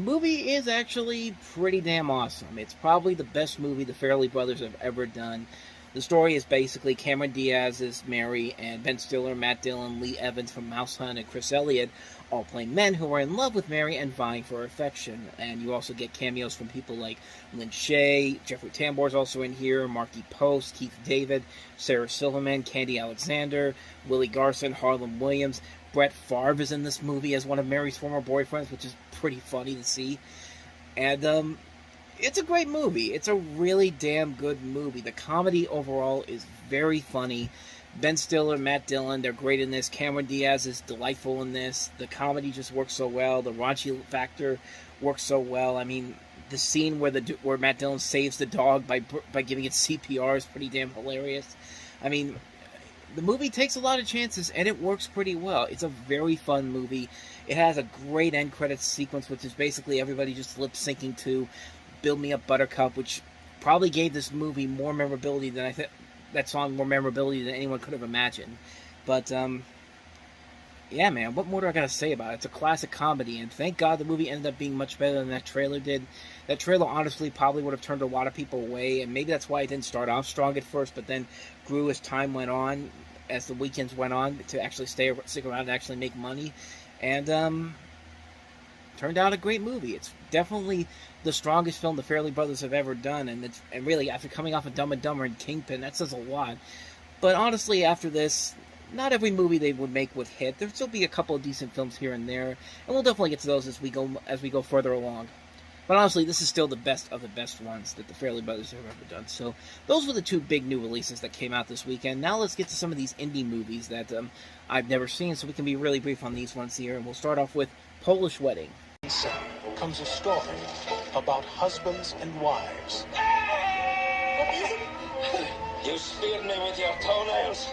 Speaker 6: movie is actually pretty damn awesome. It's probably the best movie the Farrelly brothers have ever done. The story is basically Cameron Diaz's Mary and Ben Stiller, Matt Dillon, Lee Evans from Mouse Hunt, and Chris Elliott all playing men who are in love with Mary and vying for her affection. And you also get cameos from people like Lynn Shay, Jeffrey Tambor's also in here, Marky Post, Keith David, Sarah Silverman, Candy Alexander, Willie Garson, Harlan Williams. Brett Favre is in this movie as one of Mary's former boyfriends, which is pretty funny to see. And it's a great movie. It's a really damn good movie. The comedy overall is very funny. Ben Stiller, Matt Dillon, they're great in this. Cameron Diaz is delightful in this. The comedy just works so well. The raunchy factor works so well. I mean, the scene where Matt Dillon saves the dog by giving it CPR is pretty damn hilarious. I mean, the movie takes a lot of chances, and it works pretty well. It's a very fun movie. It has a great end credits sequence, which is basically everybody just lip-syncing to Build Me Up Buttercup, which probably gave this movie more memorability than that song more memorability than anyone could have imagined. But, yeah, man, what more do I gotta say about it? It's a classic comedy, and thank God the movie ended up being much better than that trailer did. That trailer, honestly, probably would have turned a lot of people away, and maybe that's why it didn't start off strong at first, but then grew as time went on, as the weekends went on, to actually stick around and actually make money. And, turned out a great movie. It's definitely the strongest film the Farrelly brothers have ever done, and really, after coming off of Dumb and Dumber and Kingpin, that says a lot. But honestly, after this, not every movie they would make would hit. There'll still be a couple of decent films here and there, and we'll definitely get to those as we go further along. But honestly, this is still the best of the best ones that the Farrelly brothers have ever done. So those were the two big new releases that came out this weekend. Now let's get to some of these indie movies that I've never seen, so we can be really brief on these ones here. And we'll start off with Polish Wedding.
Speaker 16: Comes a story about husbands and wives.
Speaker 9: What is it?
Speaker 8: You speared me with your toenails.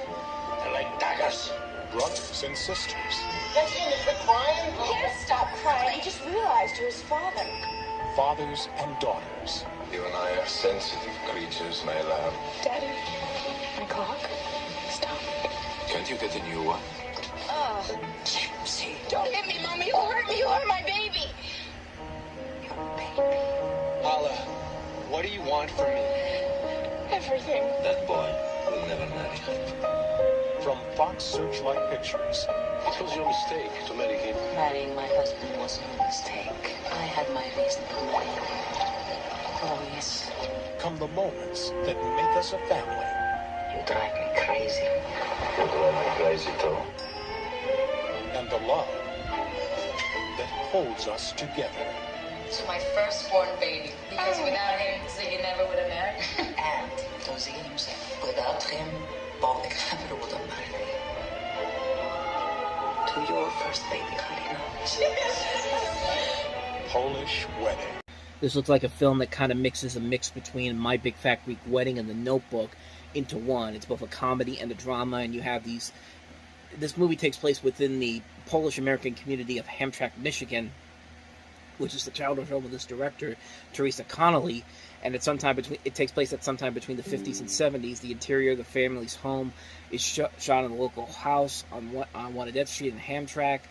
Speaker 8: They're like daggers.
Speaker 16: Brothers and sisters.
Speaker 9: That's him. Quit crying.
Speaker 10: Can't stop crying. He just realized you're his father.
Speaker 16: Fathers and daughters.
Speaker 5: You and I are sensitive creatures, my love.
Speaker 10: Daddy, my clock. Stop.
Speaker 5: Can't you get a new one?
Speaker 10: Oh, Gypsy. Don't hit me, Mommy. You'll hurt me. You'll hurt my baby.
Speaker 3: Paula, what do you want from me?
Speaker 10: Everything.
Speaker 5: That boy will never marry.
Speaker 16: From Fox Searchlight Pictures.
Speaker 5: What was your mistake to marry him?
Speaker 17: Marrying my husband was no mistake. I had my reason for marrying him. Always.
Speaker 16: Come the moments that make us a family.
Speaker 17: You drive me crazy.
Speaker 5: You drive me crazy too.
Speaker 16: And the love that holds us together.
Speaker 17: It's my firstborn baby. Because without him, Ziggy never would have married. And to Ziggy himself. Without him, Bob never would have married. To your first baby, honey, no.
Speaker 16: Polish Wedding.
Speaker 6: This looks like a film that kind of mixes a mix between My Big Fat Greek Wedding and The Notebook into one. It's both a comedy and a drama, and you have these... This movie takes place within the Polish-American community of Hamtramck, Michigan, which is the childhood home of this director, Teresa Connolly, and it takes place at sometime between the 50s and 70s. The interior of the family's home is shot in a local house on Wanadette Street in Hamtramck,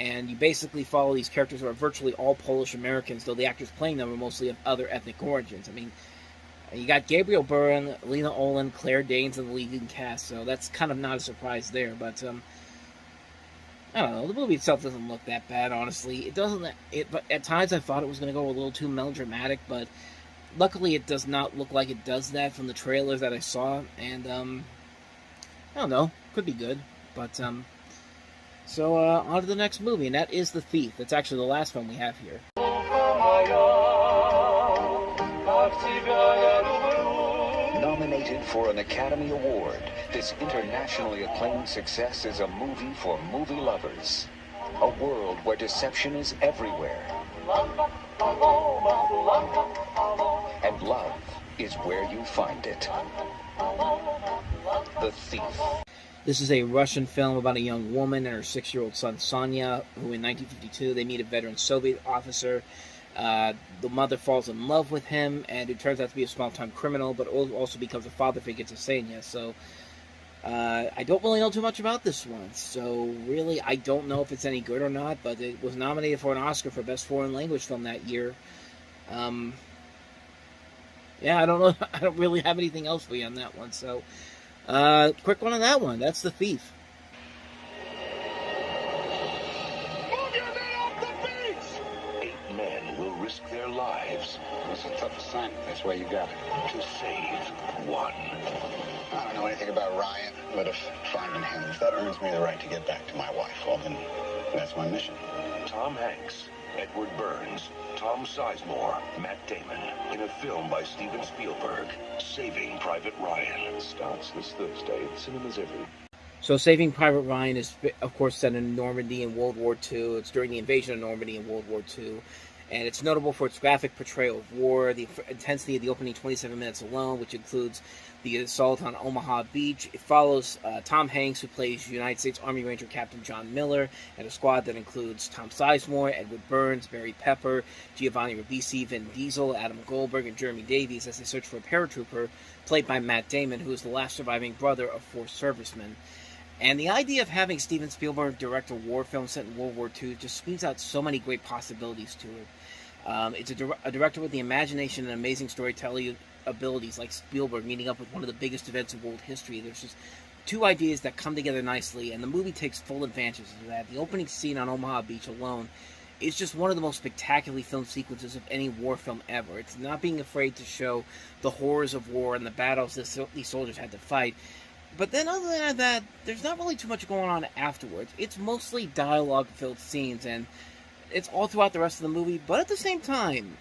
Speaker 6: and you basically follow these characters who are virtually all Polish Americans, though the actors playing them are mostly of other ethnic origins. I mean, you got Gabriel Byrne, Lena Olin, Claire Danes in the leading cast, so that's kind of not a surprise there, but I don't know, the movie itself doesn't look that bad, honestly. But at times I thought it was going to go a little too melodramatic, but luckily it does not look like it does that from the trailers that I saw, and I don't know, could be good, but so on to the next movie, and that is The Thief. That's actually the last one we have here.
Speaker 18: Nominated for an Academy Award, this internationally acclaimed success is a movie for movie lovers. A world where deception is everywhere. And love is where you find it. The Thief.
Speaker 6: This is a Russian film about a young woman and her 6-year-old son Sonia, who in 1952 they meet a veteran Soviet officer. The mother falls in love with him, and it turns out to be a small-time criminal, but also becomes a father figure to Ksenia. So, I don't really know too much about this one. So, really, I don't know if it's any good or not, but it was nominated for an Oscar for Best Foreign Language Film that year. Yeah, I don't know. I don't really have anything else for you on that one. So, quick one on that one. That's The Thief.
Speaker 8: Risk their lives.
Speaker 19: It's a tough assignment. That's why you got it.
Speaker 8: To save one.
Speaker 19: I don't know anything about Ryan, but if finding him, if that earns me the right to get back to my wife, well, then that's my mission.
Speaker 8: Tom Hanks, Edward Burns, Tom Sizemore, Matt Damon, in a film by Steven Spielberg, Saving Private Ryan. Starts this Thursday at cinemas everywhere.
Speaker 6: So Saving Private Ryan is, of course, set in Normandy in World War II. It's during the invasion of Normandy in World War II. And it's notable for its graphic portrayal of war, the intensity of the opening 27 minutes alone, which includes the assault on Omaha Beach. It follows Tom Hanks, who plays United States Army Ranger Captain John Miller, and a squad that includes Tom Sizemore, Edward Burns, Barry Pepper, Giovanni Ribisi, Vin Diesel, Adam Goldberg, and Jeremy Davies as they search for a paratrooper, played by Matt Damon, who is the last surviving brother of 4 servicemen. And the idea of having Steven Spielberg direct a war film set in World War II just screams out so many great possibilities to it. It's a director with the imagination and amazing storytelling abilities like Spielberg meeting up with one of the biggest events of world history. There's just 2 ideas that come together nicely, and the movie takes full advantage of that. The opening scene on Omaha Beach alone is just one of the most spectacularly filmed sequences of any war film ever. It's not being afraid to show the horrors of war and the battles that these soldiers had to fight. But then other than that, there's not really too much going on afterwards. It's mostly dialogue-filled scenes, and it's all throughout the rest of the movie, but at the same time,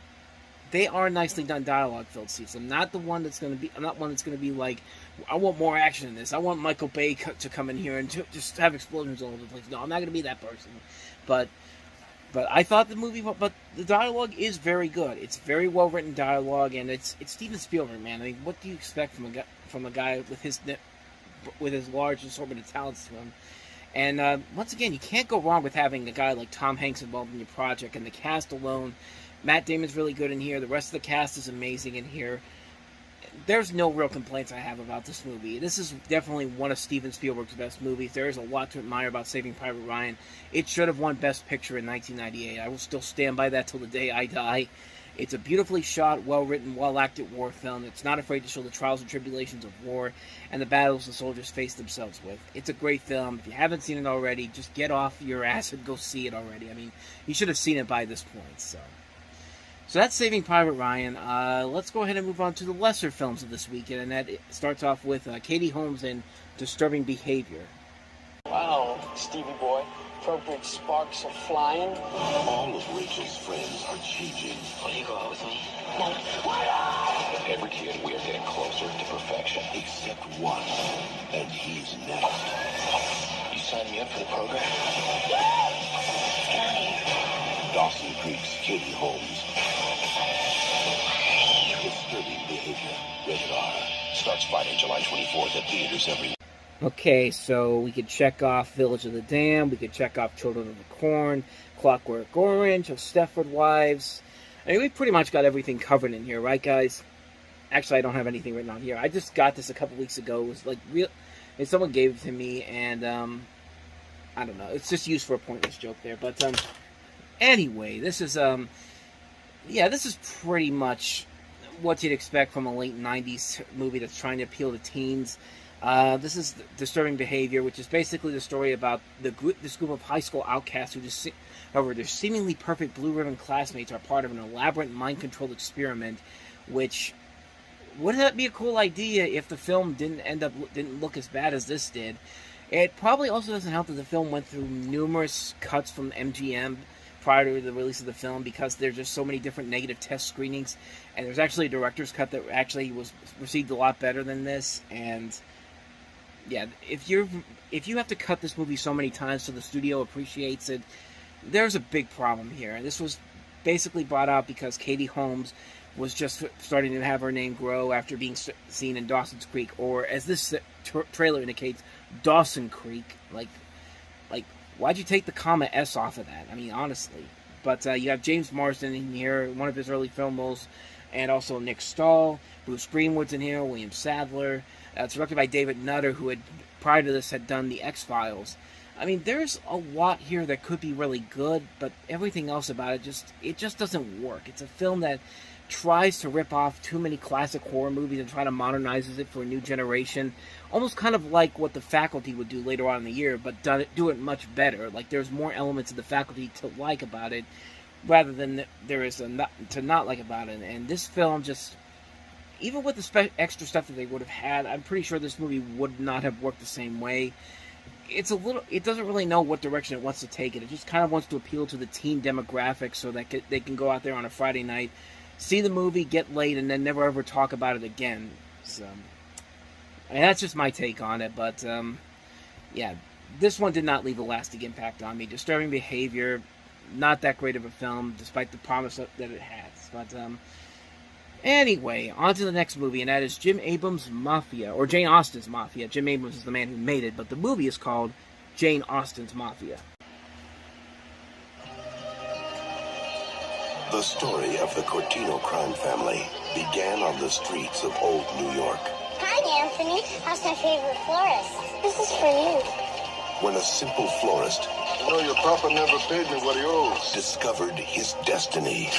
Speaker 6: they are nicely done dialogue-filled scenes. I'm not one that's going to be like, I want more action in this. I want Michael Bay to come in here and just have explosions all over the place. No, I'm not going to be that person. But I thought the dialogue is very good. It's very well-written dialogue, and it's Steven Spielberg, man. I mean, what do you expect from a guy with his large assortment of talents to him? And once again, you can't go wrong with having a guy like Tom Hanks involved in your project. And the cast alone, Matt Damon's really good in here. The rest of the cast is amazing in here. There's no real complaints I have about this movie. This is definitely one of Steven Spielberg's best movies. There is a lot to admire about Saving Private Ryan. It should have won Best Picture in 1998. I will still stand by that till the day I die. It's a beautifully shot, well-written, well-acted war film. It's not afraid to show the trials and tribulations of war and the battles the soldiers face themselves with. It's a great film. If you haven't seen it already, just get off your ass and go see it already. I mean, you should have seen it by this point. So that's Saving Private Ryan. Let's go ahead and move on to the lesser films of this weekend, and that starts off with Katie Holmes and Disturbing Behavior.
Speaker 14: Wow, Stevie boy. Appropriate sparks are flying.
Speaker 8: All of Rachel's friends are changing.
Speaker 14: Will you go out with me?
Speaker 8: No. Every kid, we are getting closer to perfection. Except one. And he's next.
Speaker 14: You signed me up for the program?
Speaker 8: Dawson Creek's Katie Holmes. Disturbing Behavior. Rated R. Starts Friday, July 24th at theaters every.
Speaker 6: Okay, so we could check off Village of the Damned, we could check off Children of the Corn, Clockwork Orange, of Stepford Wives. I mean, we pretty much got everything covered in here, right, guys? Actually, I don't have anything written on here. I just got this a couple weeks ago. It was like real. And someone gave it to me, and I don't know. It's just used for a pointless joke there. But anyway, this is this is pretty much what you'd expect from a late '90s movie that's trying to appeal to teens. This is Disturbing Behavior, which is basically the story about this group of high school outcasts who however, their seemingly perfect blue ribbon classmates are part of an elaborate mind-controlled experiment, which, wouldn't that be a cool idea if the film didn't look as bad as this did? It probably also doesn't help that the film went through numerous cuts from MGM prior to the release of the film, because there's just so many different negative test screenings, and there's actually a director's cut that actually was received a lot better than this. And yeah, if you have to cut this movie so many times so the studio appreciates it, there's a big problem here. And this was basically brought out because Katie Holmes was just starting to have her name grow after being seen in Dawson's Creek, or as this trailer indicates, Dawson Creek. Like, why'd you take the comma S off of that? I mean, honestly. But you have James Marsden in here, one of his early film roles, and also Nick Stahl, Bruce Greenwood's in here, William Sadler. It's directed by David Nutter, who had, prior to this, had done The X-Files. I mean, there's a lot here that could be really good, but everything else about it just doesn't work. It's a film that tries to rip off too many classic horror movies and try to modernize it for a new generation, almost kind of like what The Faculty would do later on in the year, but do it much better. Like, there's more elements of The Faculty to like about it, rather than there is to not like about it. And this film just, even with the extra stuff that they would have had, I'm pretty sure this movie would not have worked the same way. It doesn't really know what direction it wants to take it. It just kind of wants to appeal to the teen demographic so that they can go out there on a Friday night, see the movie, get laid, and then never ever talk about it again. So, I mean, that's just my take on it. But yeah, this one did not leave a lasting impact on me. Disturbing Behavior, not that great of a film, despite the promise that it has. But anyway, on to the next movie, and that is Jim Abrams' Mafia, or Jane Austen's Mafia. Jim Abrams is the man who made it, but the movie is called Jane Austen's Mafia.
Speaker 8: The story of the Cortino crime family began on the streets of old New York.
Speaker 20: Hi, Anthony. How's my favorite florist? This is for you.
Speaker 8: When a simple florist,
Speaker 3: You know, your papa never paid me what he owes.
Speaker 8: discovered his destiny.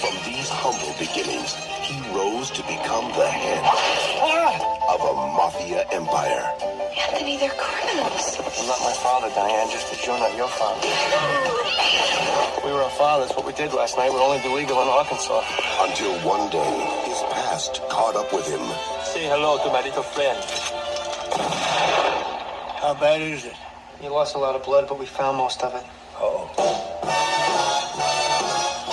Speaker 8: From these humble beginnings, he rose to become the head of a mafia empire.
Speaker 17: Anthony, they're criminals.
Speaker 14: I'm not my father, Diane, just that you're not your father. We were our fathers. What we did last night would only be legal in Arkansas.
Speaker 8: Until one day, his past caught up with him.
Speaker 14: Say hello to my little friend.
Speaker 15: How bad is it?
Speaker 14: You lost a lot of blood, but we found most of it.
Speaker 15: A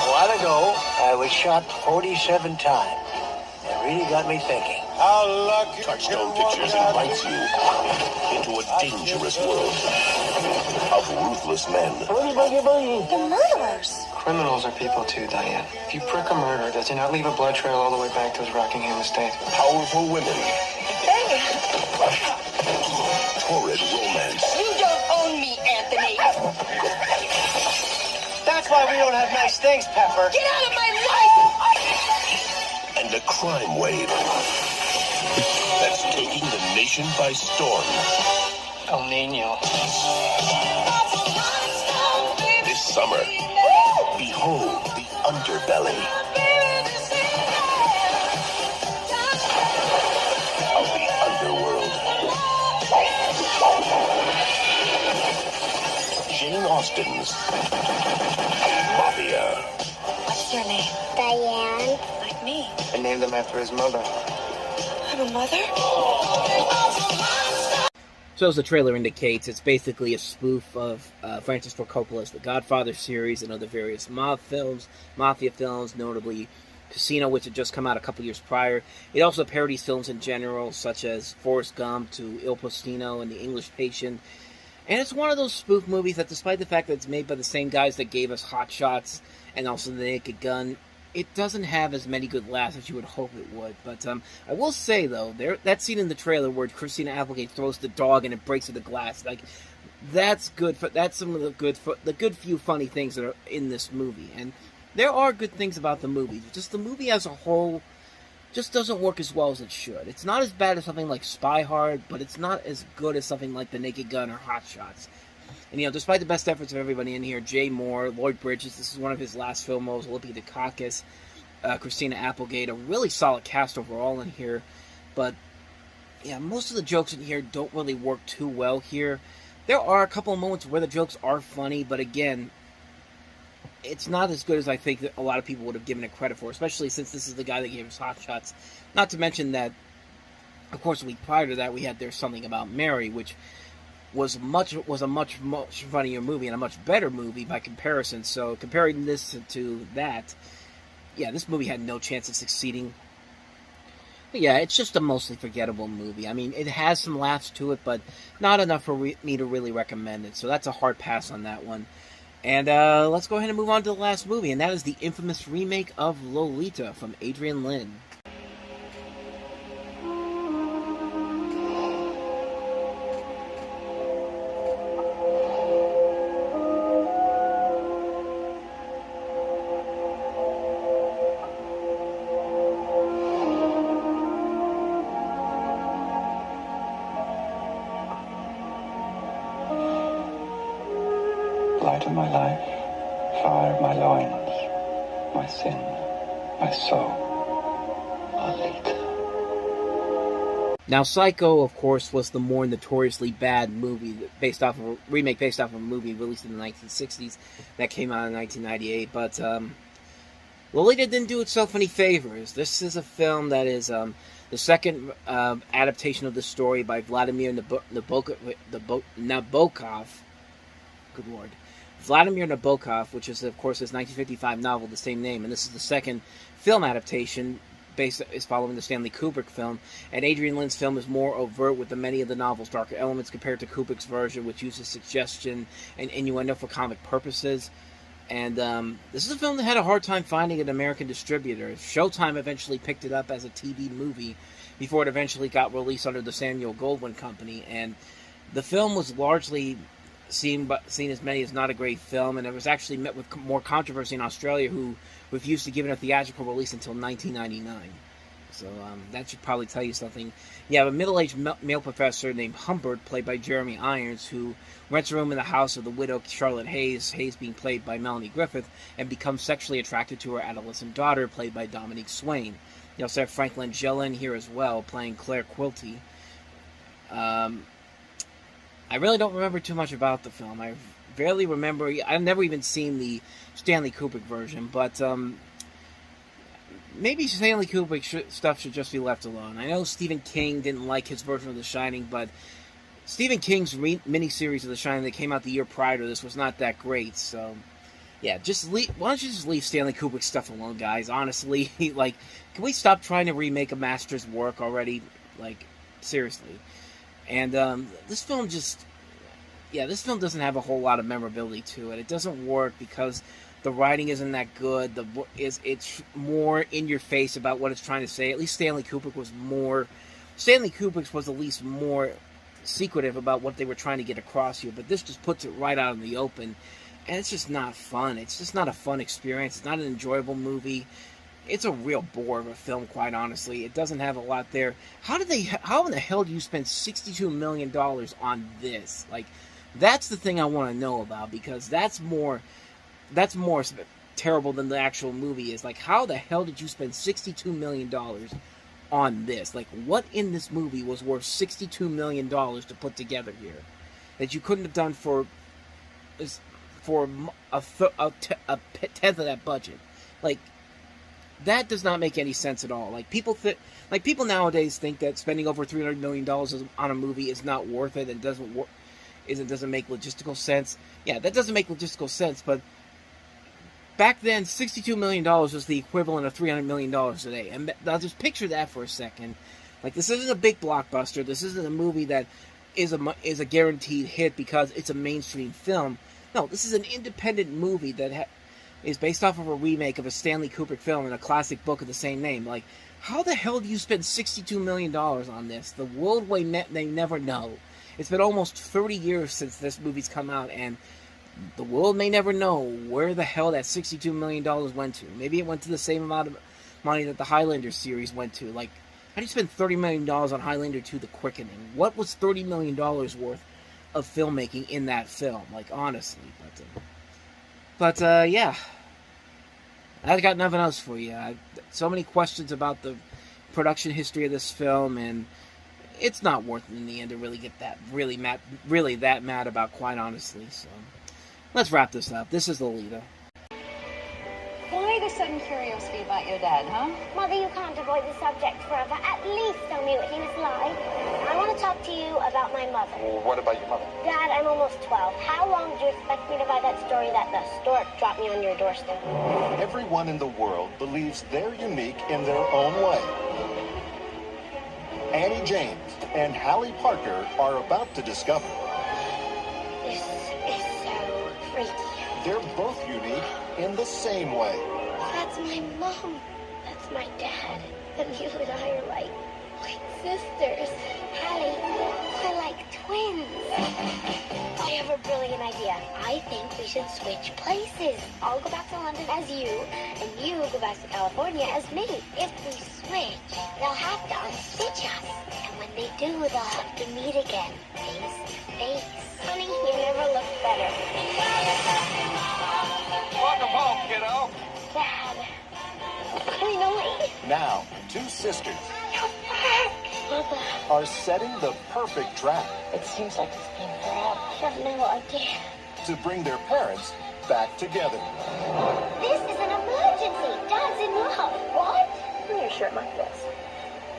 Speaker 15: while ago, I was shot 47 times. It really got me thinking. How lucky.
Speaker 8: Touchstone Pictures invites you into a dangerous world of ruthless men.
Speaker 20: The murderers.
Speaker 14: Criminals are people too, Diane. If you prick a murderer, does he not leave a blood trail all the way back to his Rockingham estate?
Speaker 8: Powerful women.
Speaker 20: Hey.
Speaker 8: Torrid romance.
Speaker 2: You don't own me, Anthony.
Speaker 14: That's why we don't have nice things, Pepper.
Speaker 2: Get out of my life!
Speaker 8: And a crime wave that's taking the nation by storm.
Speaker 14: El Nino.
Speaker 8: This summer, behold the underbelly of the underworld. Jane Austen's Mafia.
Speaker 20: What's your name? Diane.
Speaker 12: Like me.
Speaker 14: I named him after his mother.
Speaker 12: I have a mother?
Speaker 6: So as the trailer indicates, it's basically a spoof of Francis Ford Coppola's The Godfather series and other various mafia films, notably Casino, which had just come out a couple years prior. It also parodies films in general, such as Forrest Gump to Il Postino and The English Patient. And it's one of those spoof movies that, despite the fact that it's made by the same guys that gave us Hot Shots and also The Naked Gun, it doesn't have as many good laughs as you would hope it would. But I will say, though, that scene in the trailer where Christina Applegate throws the dog and it breaks through the glass, like, that's good. That's some of the good few funny things that are in this movie. And there are good things about the movie. Just the movie as a whole just doesn't work as well as it should. It's not as bad as something like Spy Hard, but it's not as good as something like The Naked Gun or Hot Shots. And, despite the best efforts of everybody in here, Jay Moore, Lloyd Bridges, this is one of his last film roles, Olivia Dukakis, Christina Applegate, a really solid cast overall in here. But, yeah, most of the jokes in here don't really work too well here. There are a couple of moments where the jokes are funny, but again, it's not as good as I think that a lot of people would have given it credit for, especially since this is the guy that gave us Hot Shots. Not to mention that, of course, a week prior to that, we had There's Something About Mary, which was a much funnier movie and a much better movie by comparison. So comparing this to that, yeah, this movie had no chance of succeeding. But yeah, it's just a mostly forgettable movie. I mean, it has some laughs to it, but not enough for me to really recommend it. So that's a hard pass on that one. And let's go ahead and move on to the last movie, and that is the infamous remake of Lolita from Adrian Lyne.
Speaker 18: Light of my life, fire of my loins, my sin, my soul, Lolita.
Speaker 6: Now, Psycho, of course, was the more notoriously bad movie remake based off of a movie released in the 1960s that came out in 1998. But Lolita didn't do itself any favors. This is a film that is the second adaptation of the story by Vladimir Nabokov. Good Lord. Vladimir Nabokov, which is, of course, his 1955 novel, the same name. And this is the second film adaptation is following the Stanley Kubrick film. And Adrian Lyne's film is more overt with many of the novel's darker elements compared to Kubrick's version, which uses suggestion and innuendo for comic purposes. And this is a film that had a hard time finding an American distributor. Showtime eventually picked it up as a TV movie before it eventually got released under the Samuel Goldwyn Company. And the film was largely seen as many as not a great film, and it was actually met with more controversy in Australia, who refused to give it a theatrical release until 1999. So that should probably tell you something. You have a middle-aged male professor named Humbert, played by Jeremy Irons, who rents a room in the house of the widow Charlotte Hayes being played by Melanie Griffith, and becomes sexually attracted to her adolescent daughter, played by Dominique Swain. You also have Frank Langella in here as well, playing Claire Quilty. I really don't remember too much about the film. I barely remember. I've never even seen the Stanley Kubrick version, but maybe Stanley Kubrick stuff should just be left alone. I know Stephen King didn't like his version of The Shining, but Stephen King's miniseries of The Shining that came out the year prior to this was not that great, so yeah, why don't you just leave Stanley Kubrick's stuff alone, guys? Honestly, like, can we stop trying to remake a master's work already? Like, seriously. And this film doesn't have a whole lot of memorability to it. It doesn't work because the writing isn't that good. It's more in your face about what it's trying to say. At least Stanley Kubrick's was at least more secretive about what they were trying to get across here. But this just puts it right out in the open, and it's just not fun. It's just not a fun experience. It's not an enjoyable movie. It's a real bore of a film, quite honestly. It doesn't have a lot there. How in the hell do you spend $62 million on this? Like, that's the thing I want to know about, because that's more terrible than the actual movie is. Like, how the hell did you spend $62 million on this? Like, what in this movie was worth $62 million to put together here that you couldn't have done for a tenth of that budget? Like, that does not make any sense at all. Like, people nowadays think that spending over $300 million on a movie is not worth it and doesn't make logistical sense. Yeah, that doesn't make logistical sense, but back then, $62 million was the equivalent of $300 million today. And I'll just picture that for a second. Like, this isn't a big blockbuster. This isn't a movie that is a guaranteed hit because it's a mainstream film. No, this is an independent movie that is based off of a remake of a Stanley Kubrick film and a classic book of the same name. Like, how the hell do you spend $62 million on this? The world may never know. It's been almost 30 years since this movie's come out, and the world may never know where the hell that $62 million went to. Maybe it went to the same amount of money that the Highlander series went to. Like, how do you spend $30 million on Highlander 2: The Quickening? What was $30 million worth of filmmaking in that film? Like, honestly. But yeah. I got nothing else for you. So many questions about the production history of this film, and it's not worth it in the end to really get that really that mad about, quite honestly. So let's wrap this up. This is Lolita.
Speaker 17: Why the sudden curiosity about your dad, huh?
Speaker 20: Mother, you can't avoid the subject forever. At least tell me what he was like. I want to talk to you about my mother.
Speaker 14: Well, what about your mother?
Speaker 20: Dad, I'm almost 12. How long do you expect me to buy that story that the stork dropped me on your doorstep?
Speaker 21: Everyone in the world believes they're unique in their own way. Annie James and Hallie Parker are about to discover.
Speaker 20: This is so freaky.
Speaker 21: They're both unique in the same way.
Speaker 20: That's my mom. That's my dad. And you and I are like sisters. Hallie, we're like twins. I have a brilliant idea. I think we should switch places. I'll go back to London as you, and you go back to California as me. If we switch, they'll have to unstitch us. And when they do, they'll have to meet again, face to face. Honey, you never looked better.
Speaker 14: Welcome home, kiddo.
Speaker 20: Dad. I know it.
Speaker 21: Now, two sisters
Speaker 20: Mother.
Speaker 21: are setting the perfect trap
Speaker 20: It seems like it's been forever. I have no idea.
Speaker 21: to bring their parents back together.
Speaker 20: This is an emergency. Dad's in love. What?
Speaker 17: Wear a shirt like this.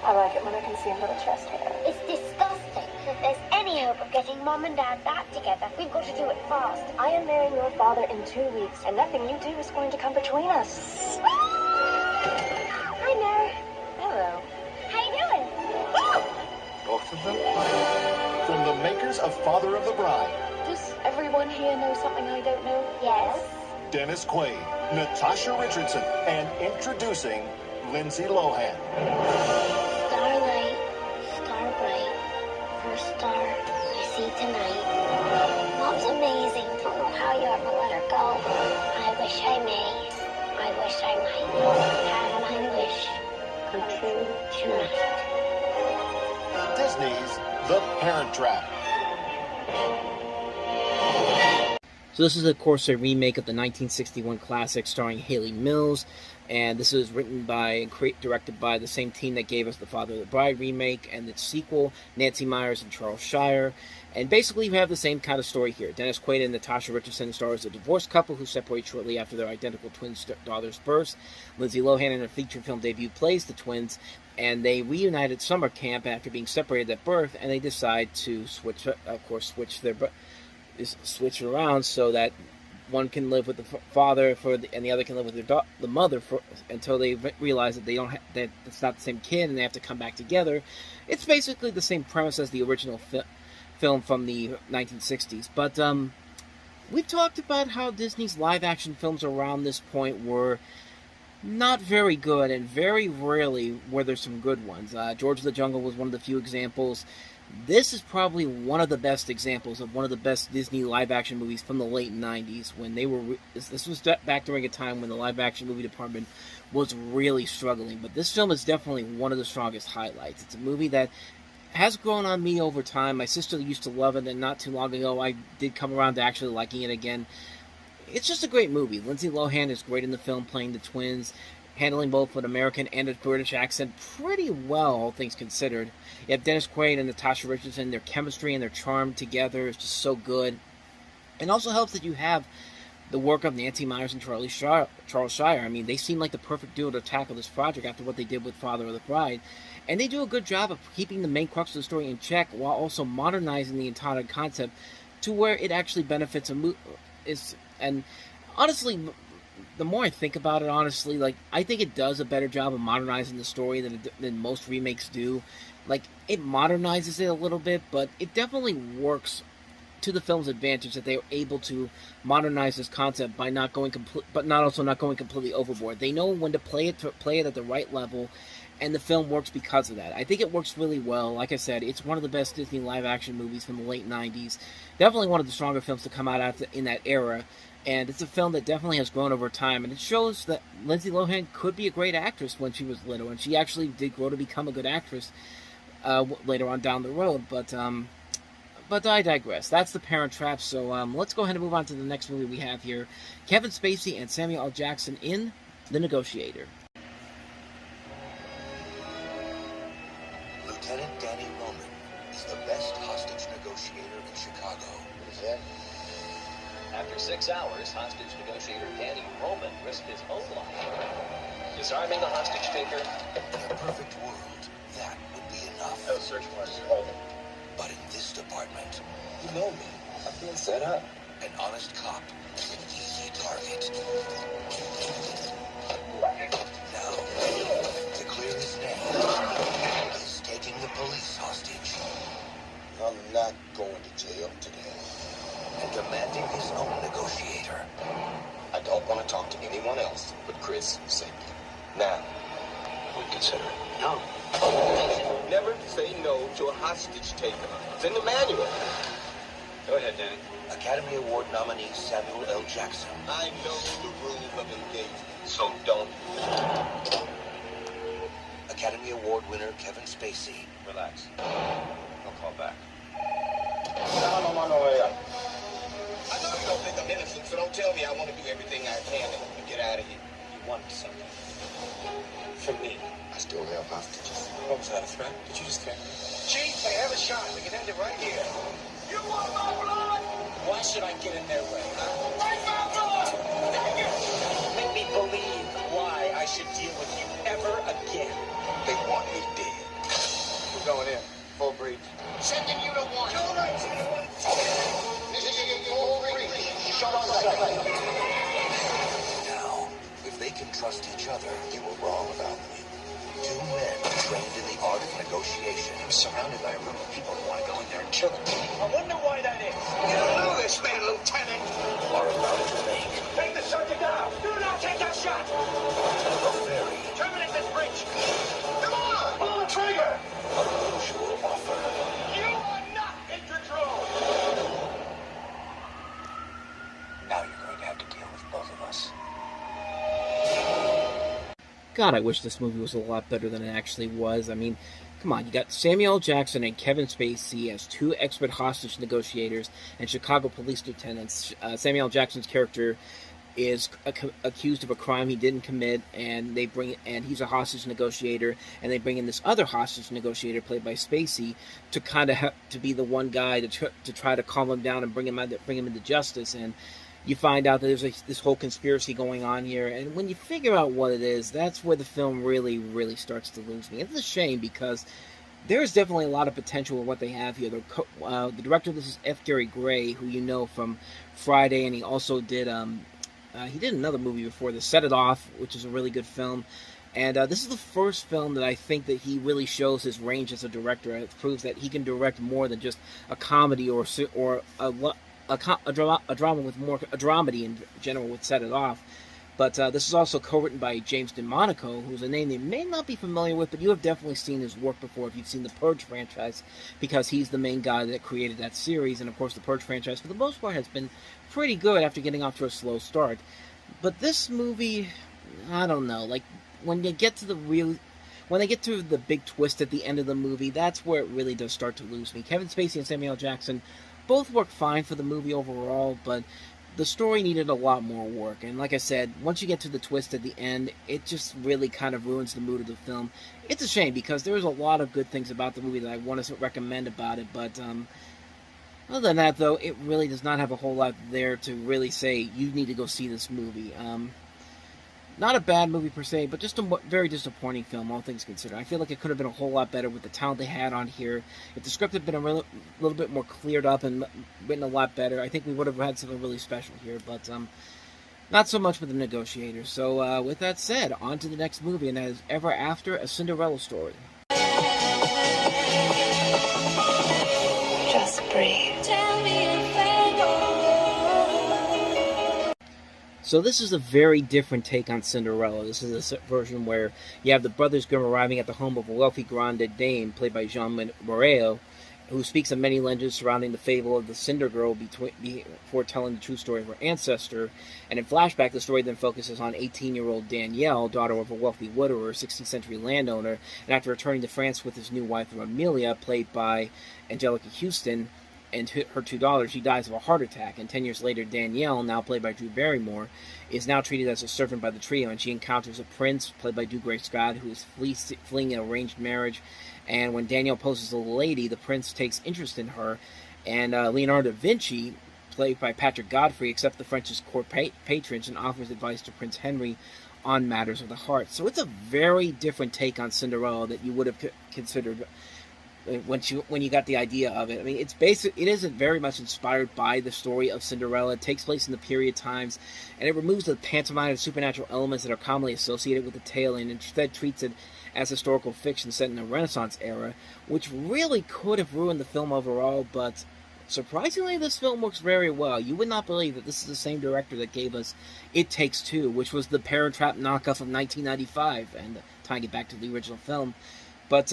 Speaker 17: I like it when I can see a little chest hair.
Speaker 20: It's disgusting. If there's any hope of getting Mom and Dad back together, we've got to do it fast.
Speaker 17: I am marrying your father in 2 weeks, and nothing you do is going to come between us.
Speaker 20: Hi, Mary.
Speaker 17: Hello.
Speaker 20: How you doing?
Speaker 21: Both of them? From the makers of Father of the Bride,
Speaker 17: Does everyone here know something I don't know?
Speaker 20: Yes.
Speaker 21: Dennis Quaid, Natasha Richardson, and introducing Lindsay Lohan.
Speaker 20: Starlight, star bright, first star I see tonight. Mom's amazing. Don't know how you ever let her go. I wish I may. I wish I might. Have my wish come true tonight.
Speaker 21: Disney's The Parent Trap.
Speaker 6: So this is, of course, a remake of the 1961 classic starring Haley Mills, and this is written by and directed by the same team that gave us the Father of the Bride remake and its sequel, Nancy Meyers and Charles Shire. And basically, we have the same kind of story here. Dennis Quaid and Natasha Richardson star as a divorced couple who separate shortly after their identical twin daughters' births. Lindsay Lohan in her feature film debut plays the twins, and they reunite at summer camp after being separated at birth, and they decide to switch around so that one can live with the father and the other can live with the mother until they realize that that it's not the same kid and they have to come back together. It's basically the same premise as the original film from the 1960s. But we've talked about how Disney's live-action films around this point were not very good, and very rarely were there some good ones. George of the Jungle was one of the few examples. This is probably one of the best examples of one of the best Disney live-action movies from the late 90s, when they were... This was back during a time when the live-action movie department was really struggling, but this film is definitely one of the strongest highlights. It's a movie that has grown on me over time. My sister used to love it, and not too long ago I did come around to actually liking it again. It's just a great movie. Lindsay Lohan is great in the film, playing the twins, handling both an American and a British accent pretty well, all things considered. You have Dennis Quaid and Natasha Richardson. Their chemistry and their charm together is just so good. It also helps that you have the work of Nancy Meyers and Charles Shire. I mean, they seem like the perfect duo to tackle this project after what they did with Father of the Bride. And they do a good job of keeping the main crux of the story in check while also modernizing the entire concept to where it actually benefits a movie. And honestly, the more I think about it, honestly, like, I think it does a better job of modernizing the story than most remakes do. Like, it modernizes it a little bit, but it definitely works to the film's advantage that they are able to modernize this concept by not going completely overboard. They know when to play it at the right level, and the film works because of that. I think it works really well. Like I said, it's one of the best Disney live-action movies from the late 90s. Definitely one of the stronger films to come out in that era. And it's a film that definitely has grown over time. And it shows that Lindsay Lohan could be a great actress when she was little. And she actually did grow to become a good actress later on down the road. But I digress. That's The Parent Trap. So let's go ahead and move on to the next movie we have here. Kevin Spacey and Samuel L. Jackson in The Negotiator.
Speaker 11: Lieutenant Danny Roman is the best hostage negotiator in Chicago. What is that?
Speaker 4: After 6 hours, hostage negotiator Danny Roman risked his own life, disarming the hostage taker.
Speaker 11: In a perfect world, that would be enough.
Speaker 4: No search warrants are holding.
Speaker 11: But in this department,
Speaker 4: You know me. I'm being set up.
Speaker 11: an honest cop is an easy target. Now, to clear his name, he's taking the police hostage.
Speaker 14: I'm not going to jail today.
Speaker 11: And demanding his own negotiator.
Speaker 14: I don't want to talk to anyone else but Chris Safety. Now, we consider it.
Speaker 4: No.
Speaker 14: Never say no to a hostage taker. It's in the manual.
Speaker 4: Go ahead, Danny.
Speaker 11: Academy Award nominee Samuel L. Jackson.
Speaker 14: I know the rules of engagement, so don't.
Speaker 11: Academy Award winner Kevin Spacey.
Speaker 4: Relax. I'll call back.
Speaker 14: No. I know you don't think I'm innocent, so don't tell me I want to do everything I can to get out of here.
Speaker 4: You want something. From me.
Speaker 14: I still have hostages.
Speaker 4: What was that, a threat? Did you just threaten me?
Speaker 14: Chief, they have a shot. We can end it right here. You want my blood?
Speaker 4: Why should I get in their way, huh?
Speaker 14: Take my blood!
Speaker 4: Make me believe why I should deal with you ever again.
Speaker 14: They want me dead.
Speaker 3: We're going in. Full breach.
Speaker 14: Sending you to one. You're right, Michigan full breach. Shut up.
Speaker 11: Now, if they can trust each other, you were wrong about me. Two men trained in the art of negotiation.
Speaker 4: I'm surrounded by a room of people who want to go in there and kill them.
Speaker 14: I wonder why that is. You know this man, Lieutenant.
Speaker 11: Are about to make
Speaker 14: Take the subject out. Do not take that shot.
Speaker 11: a very
Speaker 14: Terminate this breach. Come on. Pull the trigger.
Speaker 11: unusual offer.
Speaker 14: You are not in control.
Speaker 11: Now you're going to have to deal with both of us.
Speaker 6: God, I wish this movie was a lot better than it actually was. I mean, Come on, you got Samuel L. Jackson and Kevin Spacey as two expert hostage negotiators and Chicago police lieutenants. Samuel L. Jackson's character is accused of a crime he didn't commit, and he's a hostage negotiator, and they bring in this other hostage negotiator played by Spacey to kind of to be the one guy to try to calm him down and bring him into justice. And you find out that there's this whole conspiracy going on here, and when you figure out what it is, that's where the film really, really starts to lose me. It's a shame because there's definitely a lot of potential in what they have here. The director of this is F. Gary Gray, who you know from Friday, and he also did he did another movie before this, Set It Off, which is a really good film. And this is the first film that I think that he really shows his range as a director. It proves that he can direct more than just a comedy or a drama with more a dramedy in general with Set It Off. But this is also co-written by James DeMonico, who's a name you may not be familiar with, but you have definitely seen his work before if you've seen the Purge franchise, because he's the main guy that created that series. And of course, the Purge franchise, for the most part, has been pretty good after getting off to a slow start. But this movie, I don't know, like when they get to the big twist at the end of the movie, that's where it really does start to lose me. Kevin Spacey and Samuel L. Jackson both work fine for the movie overall, but the story needed a lot more work. And like I said, once you get to the twist at the end, it just really kind of ruins the mood of the film. It's a shame because there's a lot of good things about the movie that I want to recommend about it, but other than that, though, it really does not have a whole lot there to really say you need to go see this movie. Not a bad movie per se, but just a very disappointing film, all things considered. I feel like it could have been a whole lot better with the talent they had on here. If the script had been a little bit more cleared up and written a lot better, I think we would have had something really special here, but not so much with The Negotiator. So with that said, on to the next movie, and that is Ever After, A Cinderella Story.
Speaker 12: Just breathe.
Speaker 6: So this is a very different take on Cinderella. This is a version where you have the brothers Grimm arriving at the home of a wealthy grande dame, played by Jean Moreau, who speaks of many legends surrounding the fable of the Cinder Girl before telling the true story of her ancestor. And in flashback, the story then focuses on 18-year-old Danielle, daughter of a wealthy widower, 16th century landowner, and after returning to France with his new wife Amelia, played by Angelica Houston, and her two daughters, she dies of a heart attack. And 10 years later, Danielle, now played by Drew Barrymore, is now treated as a servant by the trio, and she encounters a prince, played by Dougray Scott, who is fleeing an arranged marriage. And when Danielle poses a lady, the prince takes interest in her, and Leonardo da Vinci, played by Patrick Godfrey, accepts the French's court patronage and offers advice to Prince Henry on matters of the heart. So it's a very different take on Cinderella that you would have considered when you got the idea of it. I mean, it isn't very much inspired by the story of Cinderella. It takes place in the period times, and it removes the pantomime and supernatural elements that are commonly associated with the tale, and instead treats it as historical fiction set in the Renaissance era, which really could have ruined the film overall, but surprisingly, this film works very well. You would not believe that this is the same director that gave us It Takes Two, which was the Parent Trap knockoff of 1995, and tying it back to the original film. But,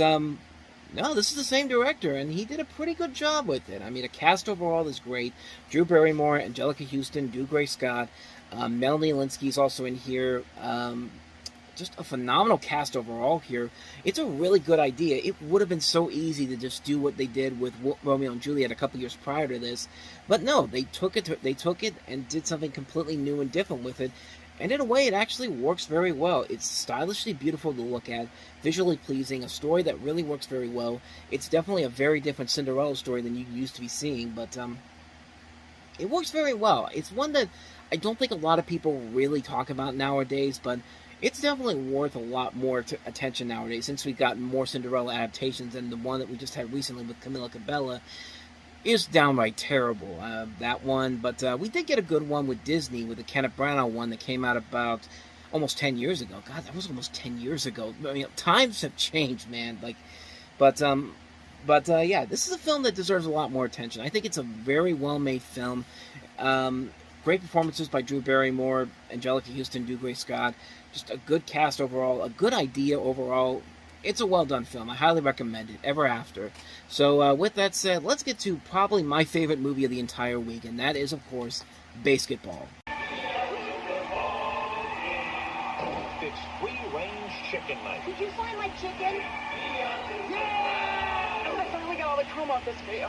Speaker 6: no, this is the same director, and he did a pretty good job with it. I mean, the cast overall is great. Drew Barrymore, Angelica Houston, Dougray Scott, Melanie Linsky's also in here. Just a phenomenal cast overall here. It's a really good idea. It would have been so easy to just do what they did with Romeo and Juliet a couple years prior to this, but no, they took it and did something completely new and different with it. And in a way, it actually works very well. It's stylishly beautiful to look at, visually pleasing, a story that really works very well. It's definitely a very different Cinderella story than you used to be seeing, but it works very well. It's one that I don't think a lot of people really talk about nowadays, but it's definitely worth a lot more attention nowadays, since we've gotten more Cinderella adaptations, and the one that we just had recently with Camila Cabello is downright terrible, that one. But we did get a good one with Disney, with the Kenneth Branagh one that came out about almost 10 years ago. God, that was almost 10 years ago. I mean, times have changed, man. But yeah, this is a film that deserves a lot more attention. I think it's a very well-made film. Great performances by Drew Barrymore, Angelica Houston, Dougray Scott. Just a good cast overall, a good idea overall. It's a well-done film. I highly recommend it. Ever After. So, with that said, let's get to probably my favorite movie of the entire week, and that is, of course, Basketball.
Speaker 8: It's free-range chicken night.
Speaker 20: Did you find my chicken?
Speaker 8: Yeah!
Speaker 21: Come on, this way.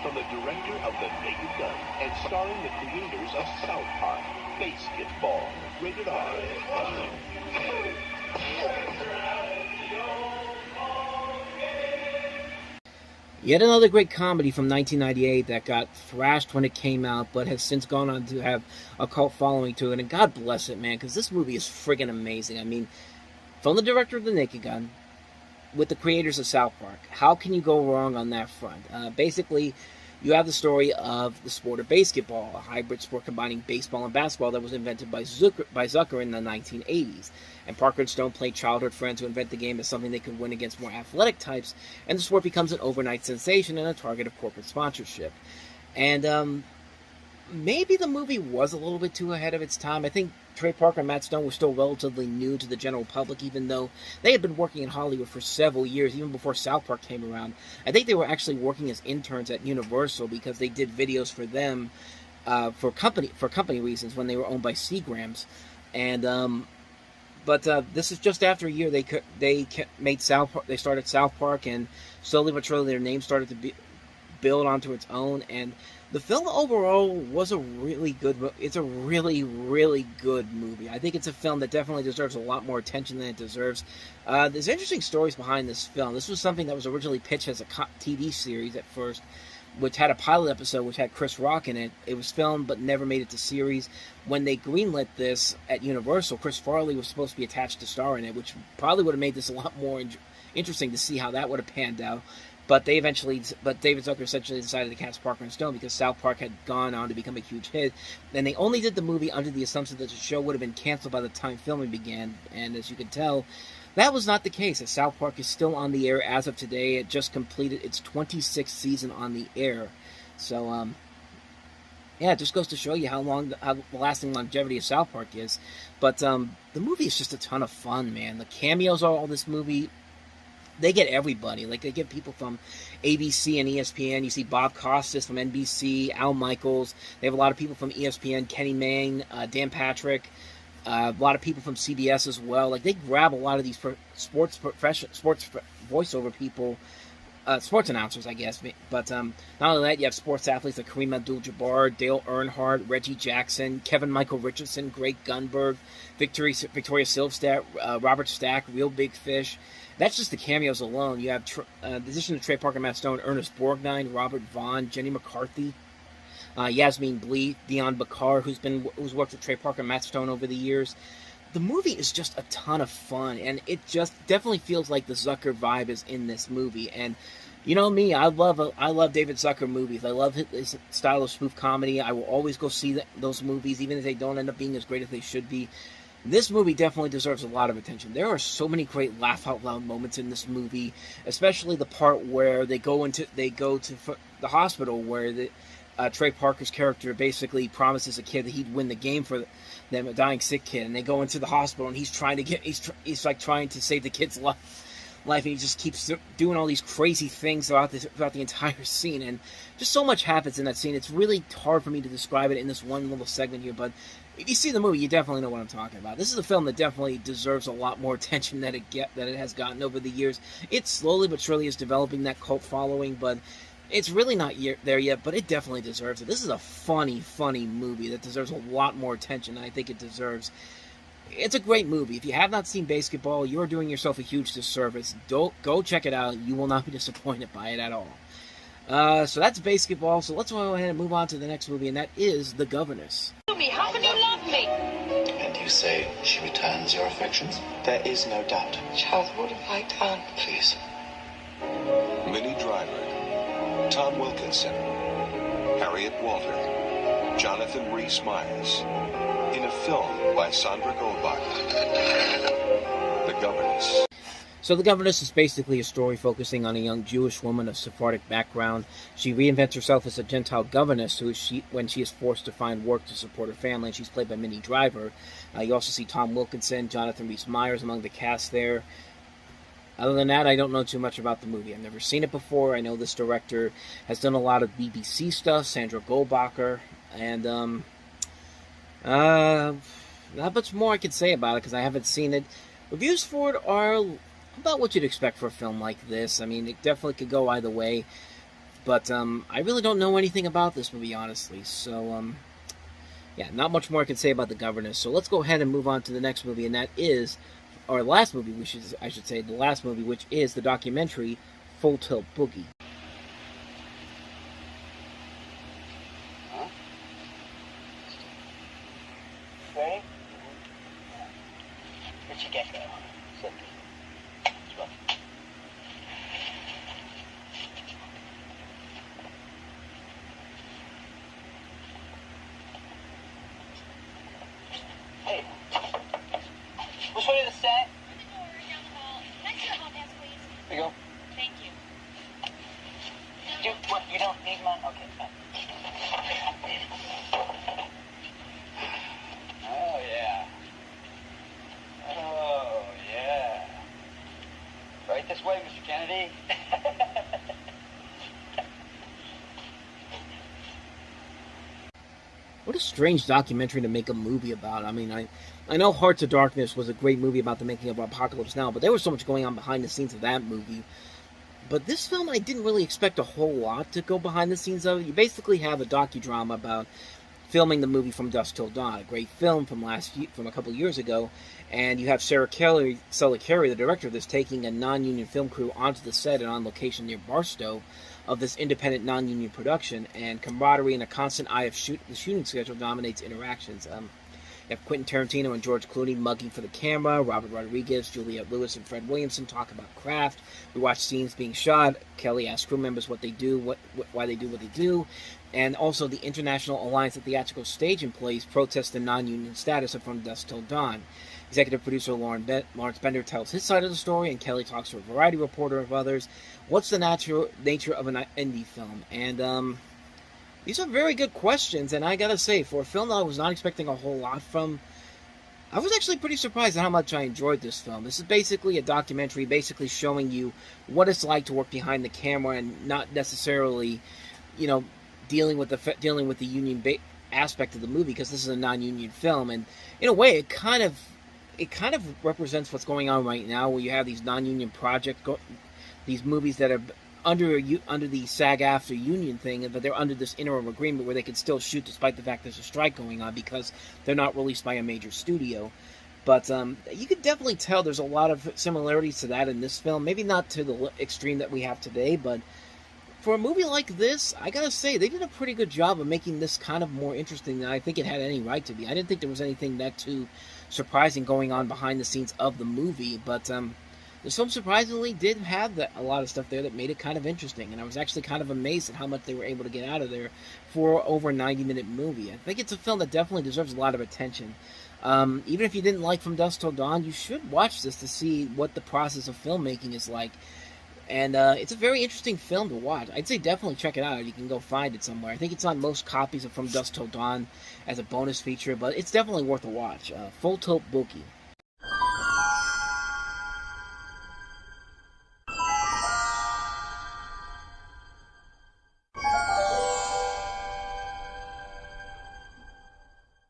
Speaker 8: From the director of The Naked Gun and starring the creators of South Park, Basketball, rated R.
Speaker 6: Yet another great comedy from 1998 that got thrashed when it came out, but has since gone on to have a cult following to it. And God bless it, man, because this movie is friggin' amazing. I mean, from the director of The Naked Gun, with the creators of South Park, how can you go wrong on that front? Basically, you have the story of the sport of basketball, a hybrid sport combining baseball and basketball that was invented by Zucker in the 1980s. And Parker and Stone played childhood friends who invent the game as something they could win against more athletic types, and the sport becomes an overnight sensation and a target of corporate sponsorship. And maybe the movie was a little bit too ahead of its time. I think Trey Parker and Matt Stone were still relatively new to the general public, even though they had been working in Hollywood for several years, even before South Park came around. I think they were actually working as interns at Universal because they did videos for them for company reasons when they were owned by Seagrams. And but this is just after a year they made South Park. They started South Park, and slowly but surely their name started to build onto its own. And the film overall was a really good. It's a really, really good movie. I think it's a film that definitely deserves a lot more attention than it deserves. There's interesting stories behind this film. This was something that was originally pitched as a TV series at first, which had a pilot episode which had Chris Rock in it. It was filmed but never made it to series. When they greenlit this at Universal, Chris Farley was supposed to be attached to star in it, which probably would have made this a lot more interesting to see how that would have panned out. But David Zucker essentially decided to cast Parker and Stone because South Park had gone on to become a huge hit. And they only did the movie under the assumption that the show would have been canceled by the time filming began. And as you can tell, that was not the case, as South Park is still on the air as of today. It just completed its 26th season on the air. So, yeah, it just goes to show you how the lasting longevity of South Park is. But the movie is just a ton of fun, man. The cameos of all this movie, they get everybody. Like, they get people from ABC and ESPN. You see Bob Costas from NBC, Al Michaels. They have a lot of people from ESPN, Kenny Mayne, Dan Patrick. A lot of people from CBS as well. Like, they grab a lot of these sports voiceover people, sports announcers, I guess. But not only that, you have sports athletes like Kareem Abdul-Jabbar, Dale Earnhardt, Reggie Jackson, Kevin Michael Richardson, Greg Gunberg, Victoria Silvstedt, Robert Stack, Real Big Fish. That's just the cameos alone. You have, in addition to Trey Parker, Matt Stone, Ernest Borgnine, Robert Vaughn, Jenny McCarthy, Yasmin Bleeth, Dion Bakar, who's worked with Trey Parker and Matt Stone over the years. The movie is just a ton of fun, and it just definitely feels like the Zucker vibe is in this movie. And you know me, I love David Zucker movies. I love his style of spoof comedy. I will always go see those movies, even if they don't end up being as great as they should be. This movie definitely deserves a lot of attention. There are so many great laugh-out-loud moments in this movie, especially the part where they go to the hospital where Trey Parker's character basically promises a kid that he'd win the game for them, a dying sick kid, and they go into the hospital and he's trying to save the kid's life, and he just keeps doing all these crazy things throughout the entire scene, and just so much happens in that scene. It's really hard for me to describe it in this one little segment here, but if you see the movie, you definitely know what I'm talking about. This is a film that definitely deserves a lot more attention than it has gotten over the years. It slowly but surely is developing that cult following, but it's really not there yet, but it definitely deserves it. This is a funny, funny movie that deserves a lot more attention than I think it deserves. It's a great movie. If you have not seen Basketball, you're doing yourself a huge disservice. Go check it out. You will not be disappointed by it at all. So that's Basketball. So let's go ahead and move on to the next movie, and that is The Governess.
Speaker 2: How can you love me?
Speaker 1: And you say she returns your affections?
Speaker 21: There is no doubt.
Speaker 2: Charles, what have I done?
Speaker 1: Please.
Speaker 8: Minnie Driver, Tom Wilkinson, Harriet Walter, Jonathan Rhys Meyers, in a film by Sandra Goldbach. The Governess.
Speaker 6: So The Governess is basically a story focusing on a young Jewish woman of Sephardic background. She reinvents herself as a Gentile governess when she is forced to find work to support her family, and she's played by Minnie Driver. You also see Tom Wilkinson, Jonathan Rhys Meyers among the cast there. Other than that, I don't know too much about the movie. I've never seen it before. I know this director has done a lot of BBC stuff, Sandra Goldbacher, and not much more I can say about it because I haven't seen it. Reviews for it are about what you'd expect for a film like this. I mean, it definitely could go either way. But I really don't know anything about this movie, honestly. So, yeah, not much more I can say about The Governess. So let's go ahead and move on to the next movie, and that is, or last movie, I should say, the last movie, which is the documentary Full Tilt Boogie.
Speaker 15: Ready? Where'd you get that? Hey, which way to the set? Here you go.
Speaker 10: Thank you.
Speaker 15: What, you don't need mine? Okay, fine. Oh, yeah. Oh, yeah. Right this way, Mr. Kennedy.
Speaker 6: What a strange documentary to make a movie about. I mean, I know Hearts of Darkness was a great movie about the making of Apocalypse Now, but there was so much going on behind the scenes of that movie. But this film, I didn't really expect a whole lot to go behind the scenes of. You basically have a docudrama about filming the movie From Dusk Till Dawn, a great film from a couple years ago, and you have Sarah Carey, the director of this, taking a non-union film crew onto the set and on location near Barstow of this independent non-union production, and camaraderie and a constant eye of the shooting schedule dominates interactions. You have Quentin Tarantino and George Clooney mugging for the camera, Robert Rodriguez, Juliette Lewis, and Fred Williamson talk about craft. We watch scenes being shot. Kelly asks crew members what they do, why they do what they do, and also the International Alliance of Theatrical Stage Employees protest the non-union status of From Dusk Till Dawn. Executive producer Lawrence Bender tells his side of the story, and Kelly talks to a variety reporter of others. What's the nature of an indie film? And these are very good questions, and I gotta say, for a film that I was not expecting a whole lot from, I was actually pretty surprised at how much I enjoyed this film. This is basically a documentary, basically showing you what it's like to work behind the camera and not necessarily, you know, dealing with the union aspect of the movie, because this is a non-union film, and in a way, it kind of represents what's going on right now, where you have these non-union these movies that are under the SAG-AFTRA union thing, but they're under this interim agreement where they can still shoot despite the fact there's a strike going on because they're not released by a major studio. But you could definitely tell there's a lot of similarities to that in this film. Maybe not to the extreme that we have today, but for a movie like this, I gotta say, they did a pretty good job of making this kind of more interesting than I think it had any right to be. I didn't think there was anything that too surprising going on behind the scenes of the movie, but this film surprisingly did have a lot of stuff there that made it kind of interesting, and I was actually kind of amazed at how much they were able to get out of there for over a 90-minute movie. I think it's a film that definitely deserves a lot of attention. Even if you didn't like From Dusk Till Dawn, you should watch this to see what the process of filmmaking is like. And it's a very interesting film to watch. I'd say definitely check it out. You can go find it somewhere. I think it's on most copies of From Dusk Till Dawn as a bonus feature, but it's definitely worth a watch. Full Tilt Boogie.